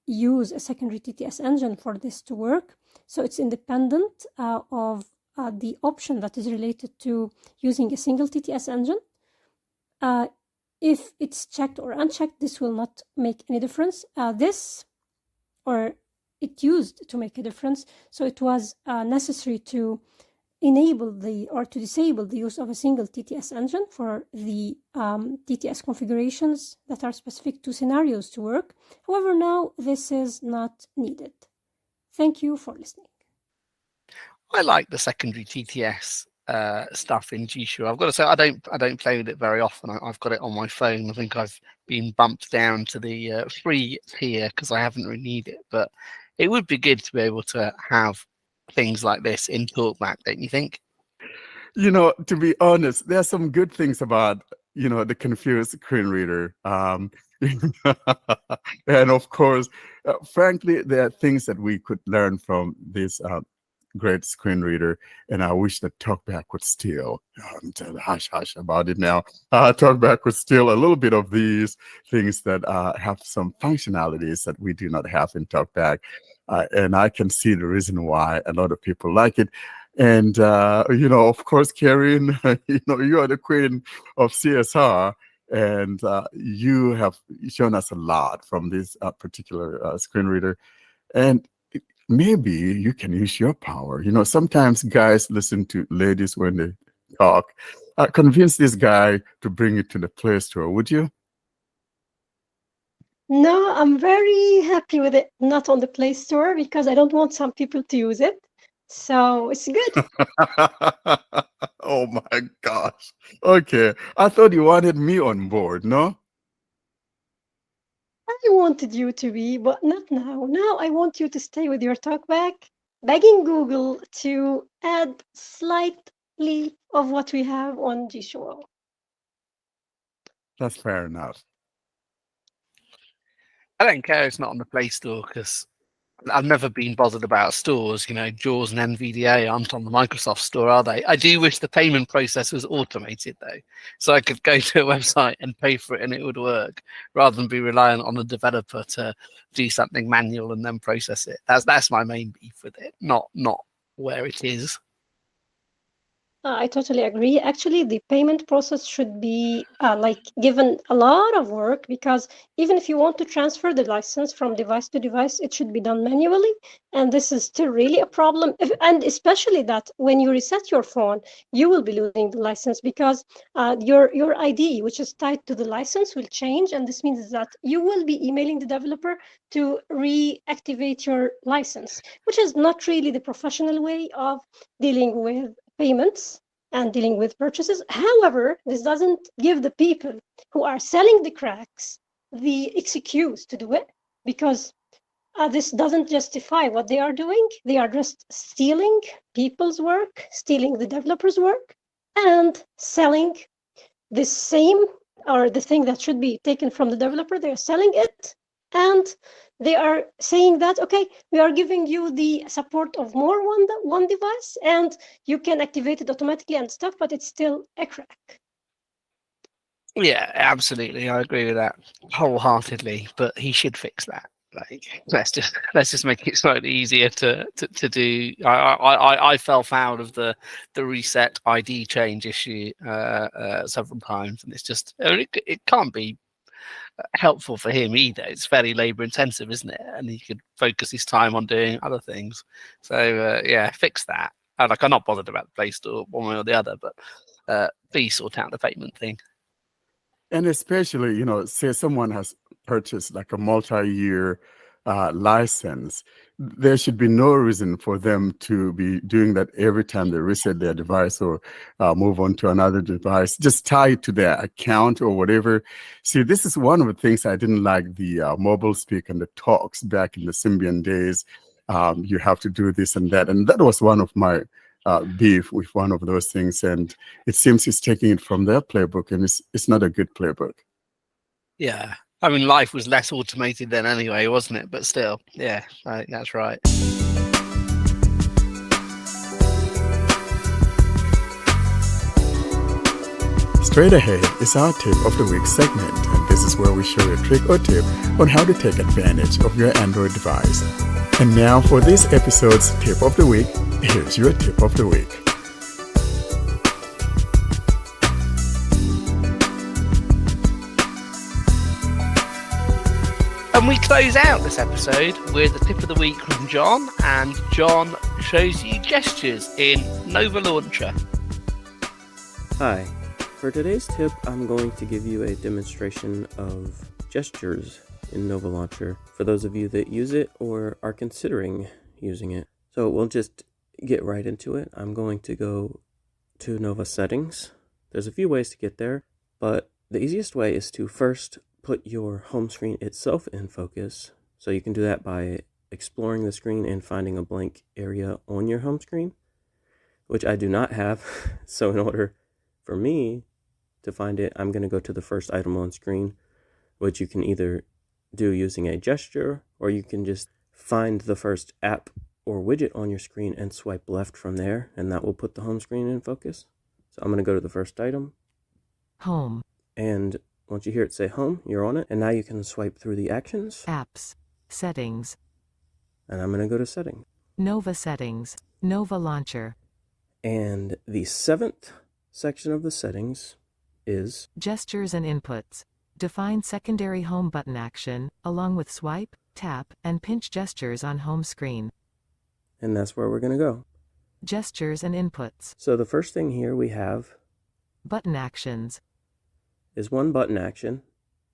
use a secondary TTS engine for this to work. So it's independent of the option that is related to using a single TTS engine. If it's checked or unchecked, this will not make any difference. It used to make a difference. So it was necessary to enable to disable the use of a single TTS engine for the TTS configurations that are specific to scenarios to work. However, now this is not needed. Thank you for listening. I like the secondary TTS stuff in Jieshuo. I've got to say I don't play with it very often. I've got it on my phone. I think I've been bumped down to the free tier because I haven't renewed it. But it would be good to be able to have things like this in TalkBack, don't you think? You know, to be honest, there are some good things about, the confused screen reader. And of course, frankly, there are things that we could learn from this great screen reader, and I wish that TalkBack would steal. I'm telling hush hush about it now. TalkBack would steal a little bit of these things that have some functionalities that we do not have in TalkBack, and I can see the reason why a lot of people like it. And of course, Karene, you are the queen of CSR. And you have shown us a lot from this particular screen reader. And maybe you can use your power. Sometimes guys listen to ladies when they talk. Convince this guy to bring it to the Play Store, would you? No, I'm very happy with it. Not on the Play Store because I don't want some people to use it. So it's good. Oh my gosh. Okay. I thought you wanted me on board, no? I wanted you to be, but not now. Now I want you to stay with your talkback, begging Google to add slightly of what we have on Jieshuo. That's fair enough. I don't care it's not on the Play Store because I've never been bothered about stores. JAWS and NVDA aren't on the Microsoft Store, are they? I do wish the payment process was automated, though, so I could go to a website and pay for it and it would work, rather than be reliant on a developer to do something manual and then process it. That's my main beef with it, not where it is. I totally agree. Actually, the payment process should be given a lot of work because even if you want to transfer the license from device to device, it should be done manually. And this is still really a problem. And especially that when you reset your phone, you will be losing the license because your ID, which is tied to the license, will change. And this means that you will be emailing the developer to reactivate your license, which is not really the professional way of dealing with payments and dealing with purchases. However, this doesn't give the people who are selling the cracks the excuse to do it because this doesn't justify what they are doing. They are just stealing people's work, stealing the developer's work, and selling the same or the thing that should be taken from the developer. They are selling it, and they are saying that, okay, we are giving you the support of more one device, and you can activate it automatically and stuff, but it's still a crack. Yeah, absolutely. I agree with that wholeheartedly, but he should fix that. Let's just make it slightly easier to do. I fell foul of the reset ID change issue several times, and it's just it can't be helpful for him either. It's fairly labor intensive, isn't it? And he could focus his time on doing other things. So yeah, fix that. I'm not bothered about the Play Store one way or the other, but please sort out the payment thing. And especially, say someone has purchased like a multi-year license, there should be no reason for them to be doing that every time they reset their device or move on to another device. Just tie it to their account or whatever. See, this is one of the things I didn't like the mobile speak and the talks back in the Symbian days. You have to do this and that. And that was one of my beef with one of those things. And it seems he's taking it from their playbook, and it's not a good playbook. Yeah. I mean, life was less automated then anyway, wasn't it? But still, yeah, that's right. Straight ahead is our Tip of the Week segment, and this is where we show you a trick or tip on how to take advantage of your Android device. And now for this episode's Tip of the Week, here's your Tip of the Week. And we close out this episode with a tip of the week from John, and John shows you gestures in NovaLauncher. Hi. For today's tip, I'm going to give you a demonstration of gestures in NovaLauncher for those of you that use it or are considering using it. So we'll just get right into it. I'm going to go to Nova Settings. There's a few ways to get there, but the easiest way is to first put your home screen itself in focus. So you can do that by exploring the screen and finding a blank area on your home screen, which I do not have. So in order for me to find it, I'm going to go to the first item on screen, which you can either do using a gesture, or you can just find the first app or widget on your screen and swipe left from there, and that will put the home screen in focus. So I'm going to go to the first item. Home. And once you hear it say home, you're on it. And now you can swipe through the actions. Apps. Settings. And I'm going to go to settings. Nova settings. NovaLauncher. And the 7th section of the settings is Gestures and inputs. Define secondary home button action, along with swipe, tap, and pinch gestures on home screen. And that's where we're going to go. Gestures and inputs. So the first thing here we have Button actions. is one button action.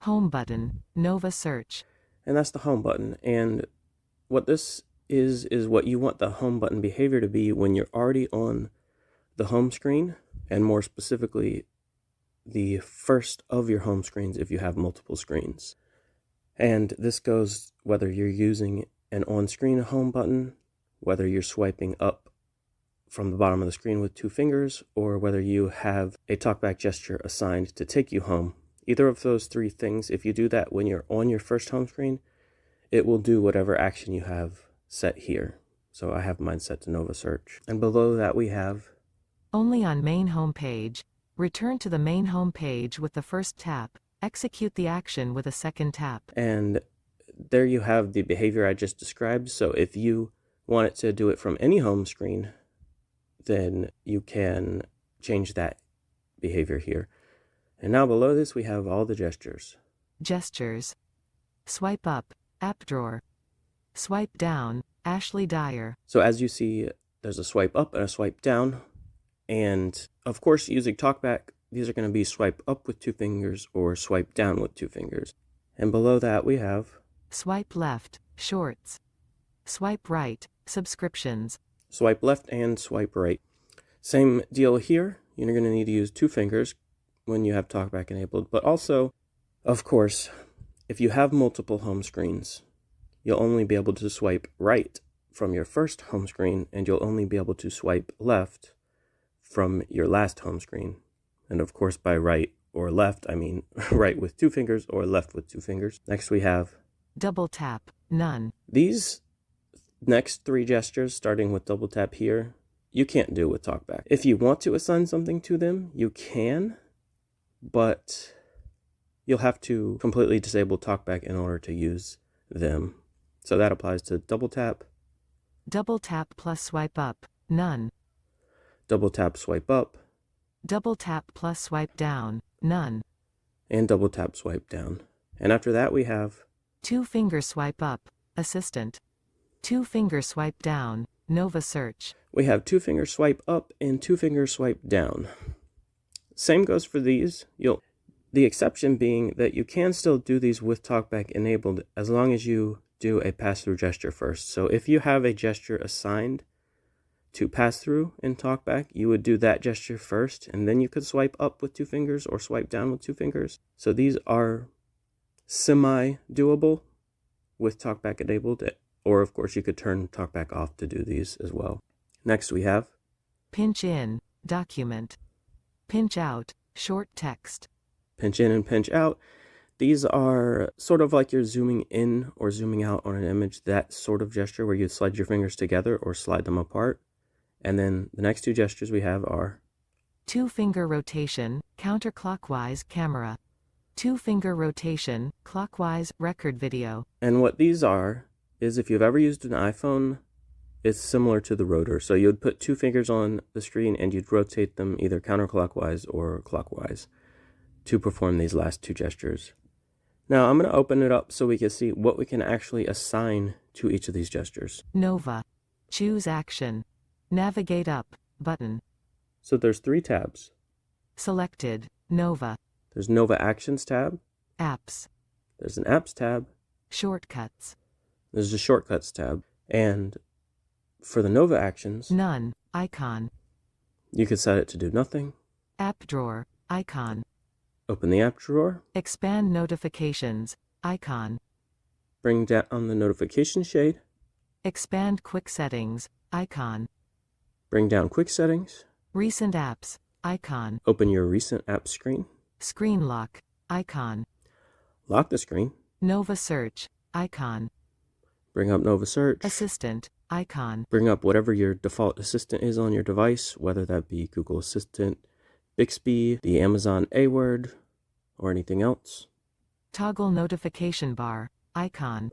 Home button. Nova search. And that's the home button. And what this is what you want the home button behavior to be when you're already on the home screen, and more specifically, the first of your home screens if you have multiple screens. And this goes whether you're using an on-screen home button, whether you're swiping up from the bottom of the screen with 2 fingers, or whether you have a talkback gesture assigned to take you home. Either of those 3 things, if you do that when you're on your first home screen, it will do whatever action you have set here. So I have mine set to Nova Search. And below that we have Only on main home page. Return to the main home page with the first tap. Execute the action with a second tap. And there you have the behavior I just described. So if you want it to do it from any home screen, then you can change that behavior here. And now below this, we have all the gestures. Gestures. Swipe up, app drawer. Swipe down, Ashley Dyer. So as you see, there's a swipe up and a swipe down. And of course, using TalkBack, these are going to be swipe up with 2 fingers or swipe down with 2 fingers. And below that, we have Swipe left, shorts. Swipe right, subscriptions. swipe left and swipe right. Same deal here. You're going to need to use 2 fingers when you have TalkBack enabled. But also, of course, if you have multiple home screens, you'll only be able to swipe right from your first home screen, and you'll only be able to swipe left from your last home screen. And of course, by right or left, I mean right with 2 fingers or left with 2 fingers. Next we have Double tap, none. these next 3 gestures, starting with double tap here, you can't do with TalkBack. If you want to assign something to them, you can, but you'll have to completely disable TalkBack in order to use them. So that applies to double tap. Double tap plus swipe up, none. Double tap swipe up. Double tap plus swipe down, none. And double tap swipe down. And after that we have 2 finger swipe up, assistant. 2 finger swipe down, Nova search. We have 2 finger swipe up and 2 finger swipe down. Same goes for these. The exception being that you can still do these with TalkBack enabled as long as you do a pass-through gesture first. So if you have a gesture assigned to pass through in TalkBack, you would do that gesture first, and then you could swipe up with 2 fingers or swipe down with 2 fingers. So these are semi-doable with TalkBack enabled, or of course you could turn TalkBack off to do these as well. Next we have Pinch in, document. Pinch out, short text. pinch in and pinch out. These are sort of like you're zooming in or zooming out on an image, that sort of gesture where you slide your fingers together or slide them apart. And then the next 2 gestures we have are 2 finger rotation, counterclockwise camera. 2 finger rotation, clockwise record video. And what these are is, if you've ever used an iPhone, it's similar to the rotor. So you'd put 2 fingers on the screen and you'd rotate them either counterclockwise or clockwise to perform these last 2 gestures. Now I'm going to open it up so we can see what we can actually assign to each of these gestures. Nova. Choose action. Navigate up, button. So there's 3 tabs. Selected, Nova. There's Nova Actions tab. Apps. There's an Apps tab. Shortcuts. There's a Shortcuts tab. And for the Nova Actions, None, icon. you could set it to do nothing. App drawer, icon. Open the app drawer. Expand notifications, icon. Bring down the notification shade. Expand quick settings, icon. Bring down quick settings. Recent apps, icon. Open your recent app screen. Screen lock, icon. Lock the screen. Nova search, icon. Bring up Nova Search. Assistant, icon. Bring up whatever your default assistant is on your device, whether that be Google Assistant, Bixby, the Amazon A word, or anything else. Toggle notification bar, icon.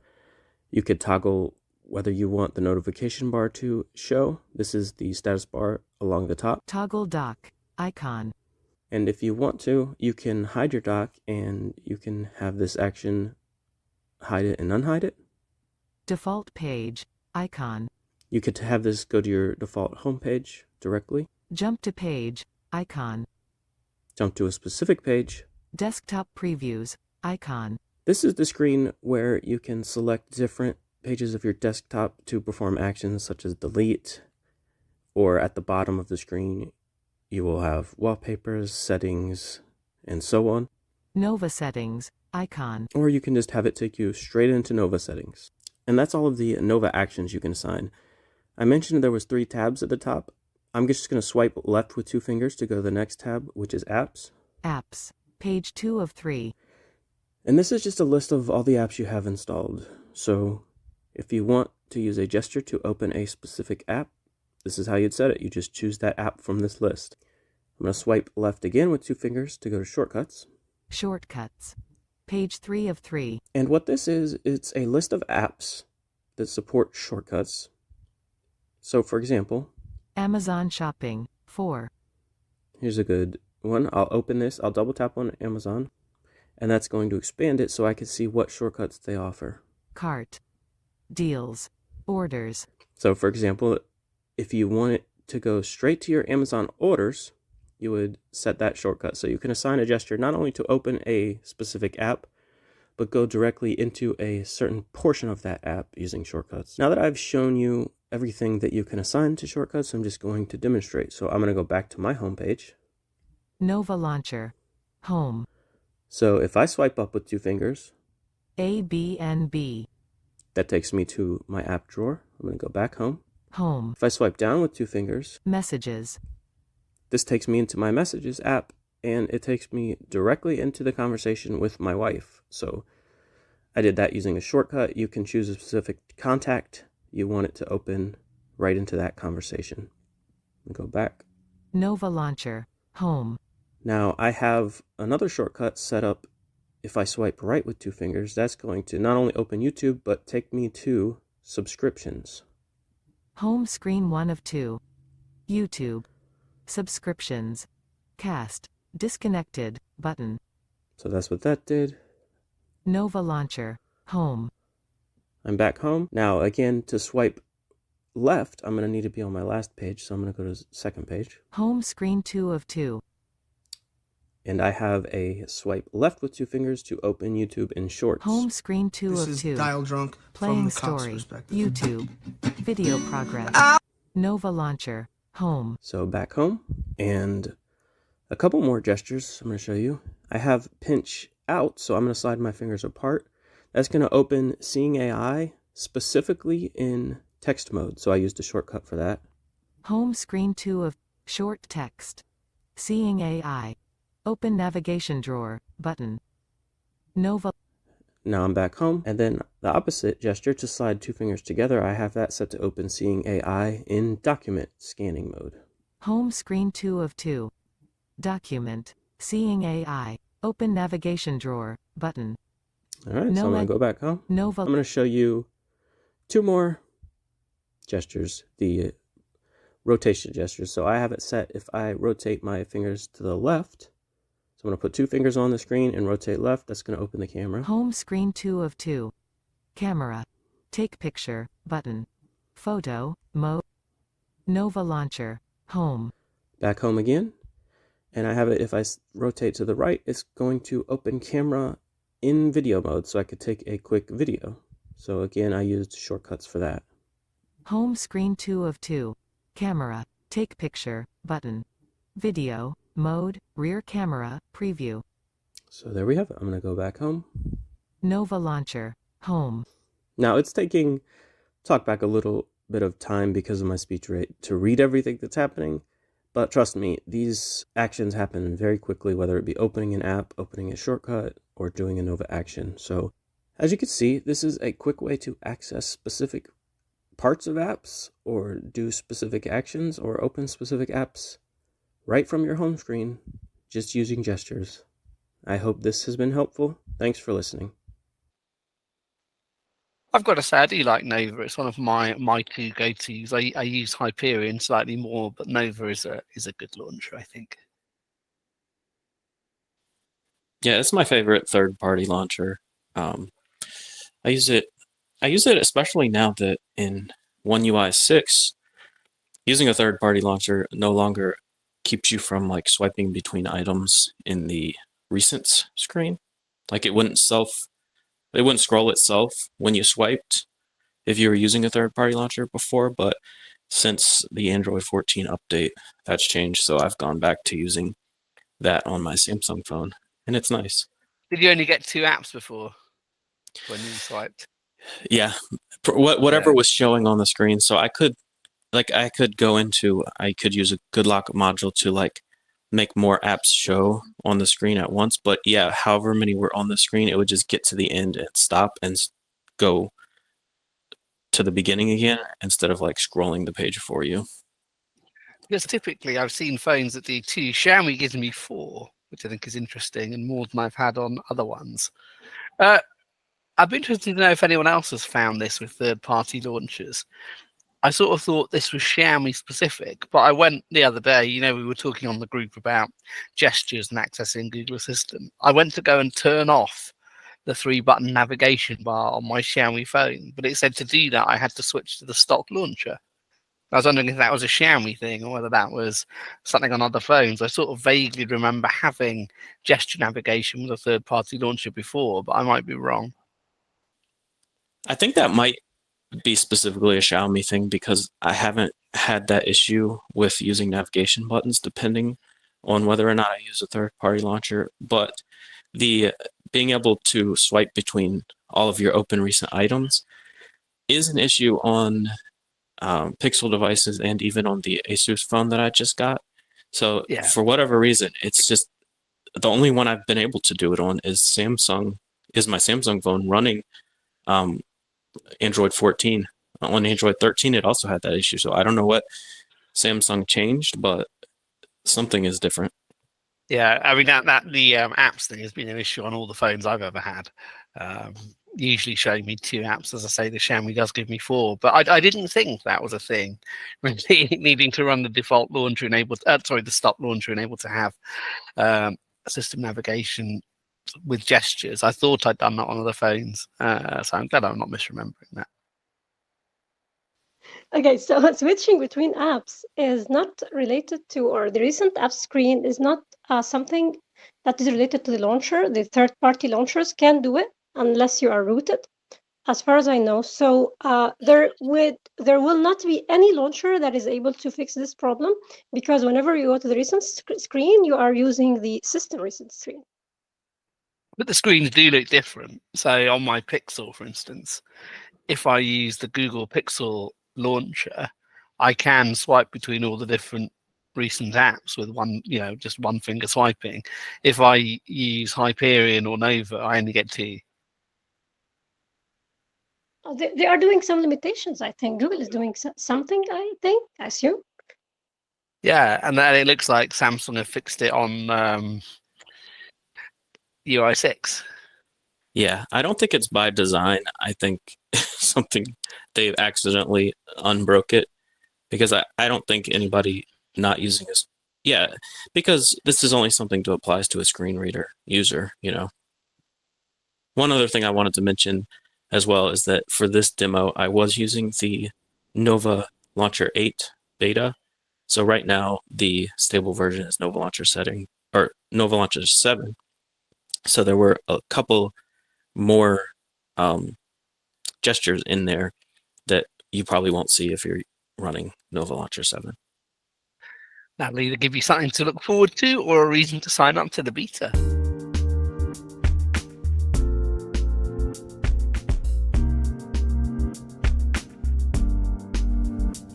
You could toggle whether you want the notification bar to show. This is the status bar along the top. Toggle dock, icon. And if you want to, you can hide your dock and you can have this action hide it and unhide it. Default page, icon. You could have this go to your default homepage directly. Jump to page, icon. Jump to a specific page. Desktop previews, icon. This is the screen where you can select different pages of your desktop to perform actions such as delete, or at the bottom of the screen you will have wallpapers, settings, and so on. Nova settings, icon. Or you can just have it take you straight into Nova settings. And that's all of the Nova actions you can assign. I mentioned there was 3 tabs at the top. I'm just going to swipe left with 2 fingers to go to the next tab, which is apps. Apps, page 2 of 3. And this is just a list of all the apps you have installed. So if you want to use a gesture to open a specific app, this is how you'd set it. You just choose that app from this list. I'm going to swipe left again with 2 fingers to go to shortcuts. Shortcuts, page 3 of 3. And what this is, it's a list of apps that support shortcuts. So for example, Amazon shopping, 4. Here's a good one. I'll open this, I'll double tap on Amazon, and that's going to expand it so I can see what shortcuts they offer. Cart, deals, orders. So for example, if you want it to go straight to your Amazon orders, you would set that shortcut. So you can assign a gesture not only to open a specific app, but go directly into a certain portion of that app using shortcuts. Now that I've shown you everything that you can assign to shortcuts, I'm just going to demonstrate. So I'm going to go back to my home page. NovaLauncher, home. So if I swipe up with 2 fingers, A, B, and B. that takes me to my app drawer. I'm going to go back home. Home. If I swipe down with 2 fingers, Messages. this takes me into my Messages app, and it takes me directly into the conversation with my wife. So I did that using a shortcut. You can choose a specific contact you want it to open right into that conversation. Go back. NovaLauncher, home. Now I have another shortcut set up. If I swipe right with 2 fingers, that's going to not only open YouTube, but take me to subscriptions. Home screen 1 of 2. YouTube. Subscriptions. Cast. Disconnected. Button. So that's what that did. NovaLauncher. Home. I'm back home. Now again, to swipe left, I'm going to need to be on my last page. So I'm going to go to the second page. Home screen 2 of 2. And I have a swipe left with 2 fingers to open YouTube in Shorts. Home screen 2 This of is 2. Dial Drunk Playing from the cop's story. perspective. YouTube. Video progress. NovaLauncher. Home. So back home. And a couple more gestures I'm going to show you. I have pinch out, so I'm going to slide my fingers apart. That's going to open Seeing AI specifically in text mode. So I used a shortcut for that. Home screen 2 of short text. Seeing AI. Open navigation drawer, button. Nova. Now I'm back home, and then the opposite gesture to slide 2 fingers together, I have that set to open Seeing AI in document scanning mode. Home screen 2 of 2. Document. Seeing AI. Open navigation drawer, button. Alright, so I'm going to go back home. Nova. I'm going to show you 2 more gestures, the rotation gestures. So I have it set if I rotate my fingers to the left. I'm going to put 2 fingers on the screen and rotate left. That's going to open the camera. Home screen 2 of 2. Camera. Take picture, button. Photo, mode. NovaLauncher. Home. Back home again. And I have it, if I rotate to the right, it's going to open camera in video mode so I could take a quick video. So again, I used shortcuts for that. Home screen 2 of 2. Camera. Take picture, button. Video. Mode, rear camera, preview. So there we have it. I'm going to go back home. NovaLauncher. Home. Now it's taking TalkBack a little bit of time because of my speech rate to read everything that's happening. But trust me, these actions happen very quickly, whether it be opening an app, opening a shortcut, or doing a Nova action. So as you can see, this is a quick way to access specific parts of apps or do specific actions or open specific apps right from your home screen, just using gestures. I hope this has been helpful. Thanks for listening. I've got to say, I do like Nova. It's one of my two go-tos. I use Hyperion slightly more, but Nova is a good launcher, I think. Yeah, it's my favorite third-party launcher. I use it especially now that in One UI 6, using a third-party launcher no longer keeps you from like swiping between items in the recents screen. Like it wouldn't scroll itself when you swiped if you were using a third-party launcher before, but since the Android 14 update, that's changed, so I've gone back to using that on my Samsung phone, and it's nice. Did you only get 2 apps before when you swiped? Yeah, whatever was showing on the screen, so I could use a good lock module to like make more apps show on the screen at once, but yeah, however many were on the screen, it would just get to the end and stop and go to the beginning again instead of like scrolling the page for you. Because typically I've seen phones that do 2. Xiaomi gives me 4, which I think is interesting and more than I've had on other ones. I'd be interested to know if anyone else has found this with third-party launchers. I sort of thought this was Xiaomi specific, but I went the other day, we were talking on the group about gestures and accessing Google Assistant. I went to go and turn off the 3-button navigation bar on my Xiaomi phone, but it said to do that I had to switch to the stock launcher. I was wondering if that was a Xiaomi thing or whether that was something on other phones. I sort of vaguely remember having gesture navigation with a third-party launcher before, but I might be wrong. I think that might be specifically a Xiaomi thing because I haven't had that issue with using navigation buttons depending on whether or not I use a third-party launcher, but the being able to swipe between all of your open recent items is an issue on Pixel devices and even on the Asus phone that I just got. So for whatever reason, it's just the only one I've been able to do it on is my Samsung phone running Android 14. On Android 13, it also had that issue. So I don't know what Samsung changed, but something is different. Yeah, I mean that the apps thing has been an issue on all the phones I've ever had. Usually showing me 2 apps, as I say, the Xiaomi does give me 4, but I didn't think that was a thing. Really needing to run the default launcher enabled, the stop launcher enabled to have system navigation with gestures. I thought I'd done that on other phones, so I'm glad I'm not misremembering that. Okay, so switching between apps is not related to, or the recent app screen is not something that is related to the launcher. The third-party launchers can do it unless you are rooted, as far as I know. So there will not be any launcher that is able to fix this problem, because whenever you go to the recent screen, you are using the system recent screen. But the screens do look different. So on my Pixel, for instance, if I use the Google Pixel launcher, I can swipe between all the different recent apps with just one finger swiping. If I use Hyperion or Nova, I only get 2. They are doing some limitations, I think. Google is doing something, I assume. Yeah, and then it looks like Samsung have fixed it on UI 6. Yeah, I don't think it's by design. I think something they've accidentally unbroke it, because I don't think anybody not using this. Yeah, because this is only something that applies to a screen reader user, One other thing I wanted to mention as well is that for this demo, I was using the NovaLauncher 8 beta. So right now, the stable version is NovaLauncher 7. So there were a couple more gestures in there that you probably won't see if you're running NovaLauncher 7. That'll either give you something to look forward to or a reason to sign up to the beta.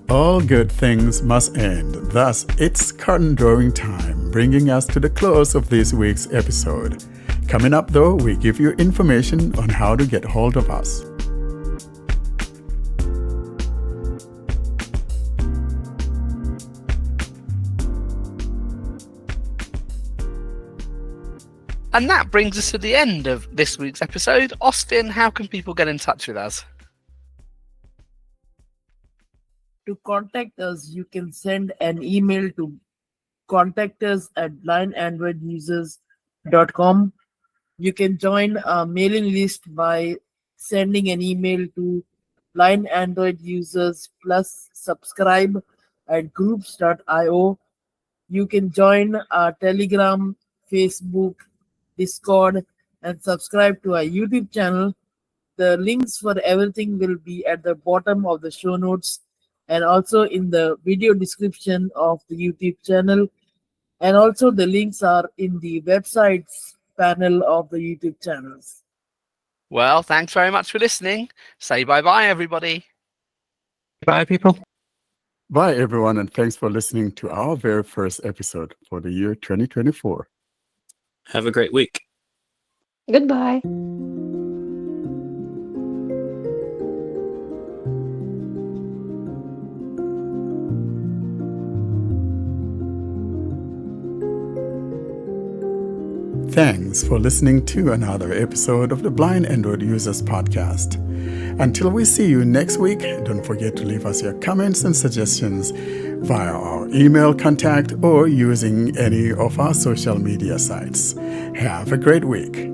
All good things must end. Thus, it's curtain drawing time, bringing us to the close of this week's episode. Coming up, though, we give you information on how to get hold of us. And that brings us to the end of this week's episode. Austin, how can people get in touch with us? To contact us, you can send an email to contactus@blindandroidusers.com. You can join our mailing list by sending an email to Blind Android Users plus subscribe at groups.io. You can join our Telegram, Facebook, Discord, and subscribe to our YouTube channel. The links for everything will be at the bottom of the show notes and also in the video description of the YouTube channel. And also the links are in the websites panel of the YouTube channels. Well, thanks very much for listening. Say bye-bye, everybody. Bye, people. Bye, everyone, and thanks for listening to our very first episode for the year 2024. Have a great week. Goodbye. Thanks for listening to another episode of the Blind Android Users Podcast. Until we see you next week, don't forget to leave us your comments and suggestions via our email contact or using any of our social media sites. Have a great week.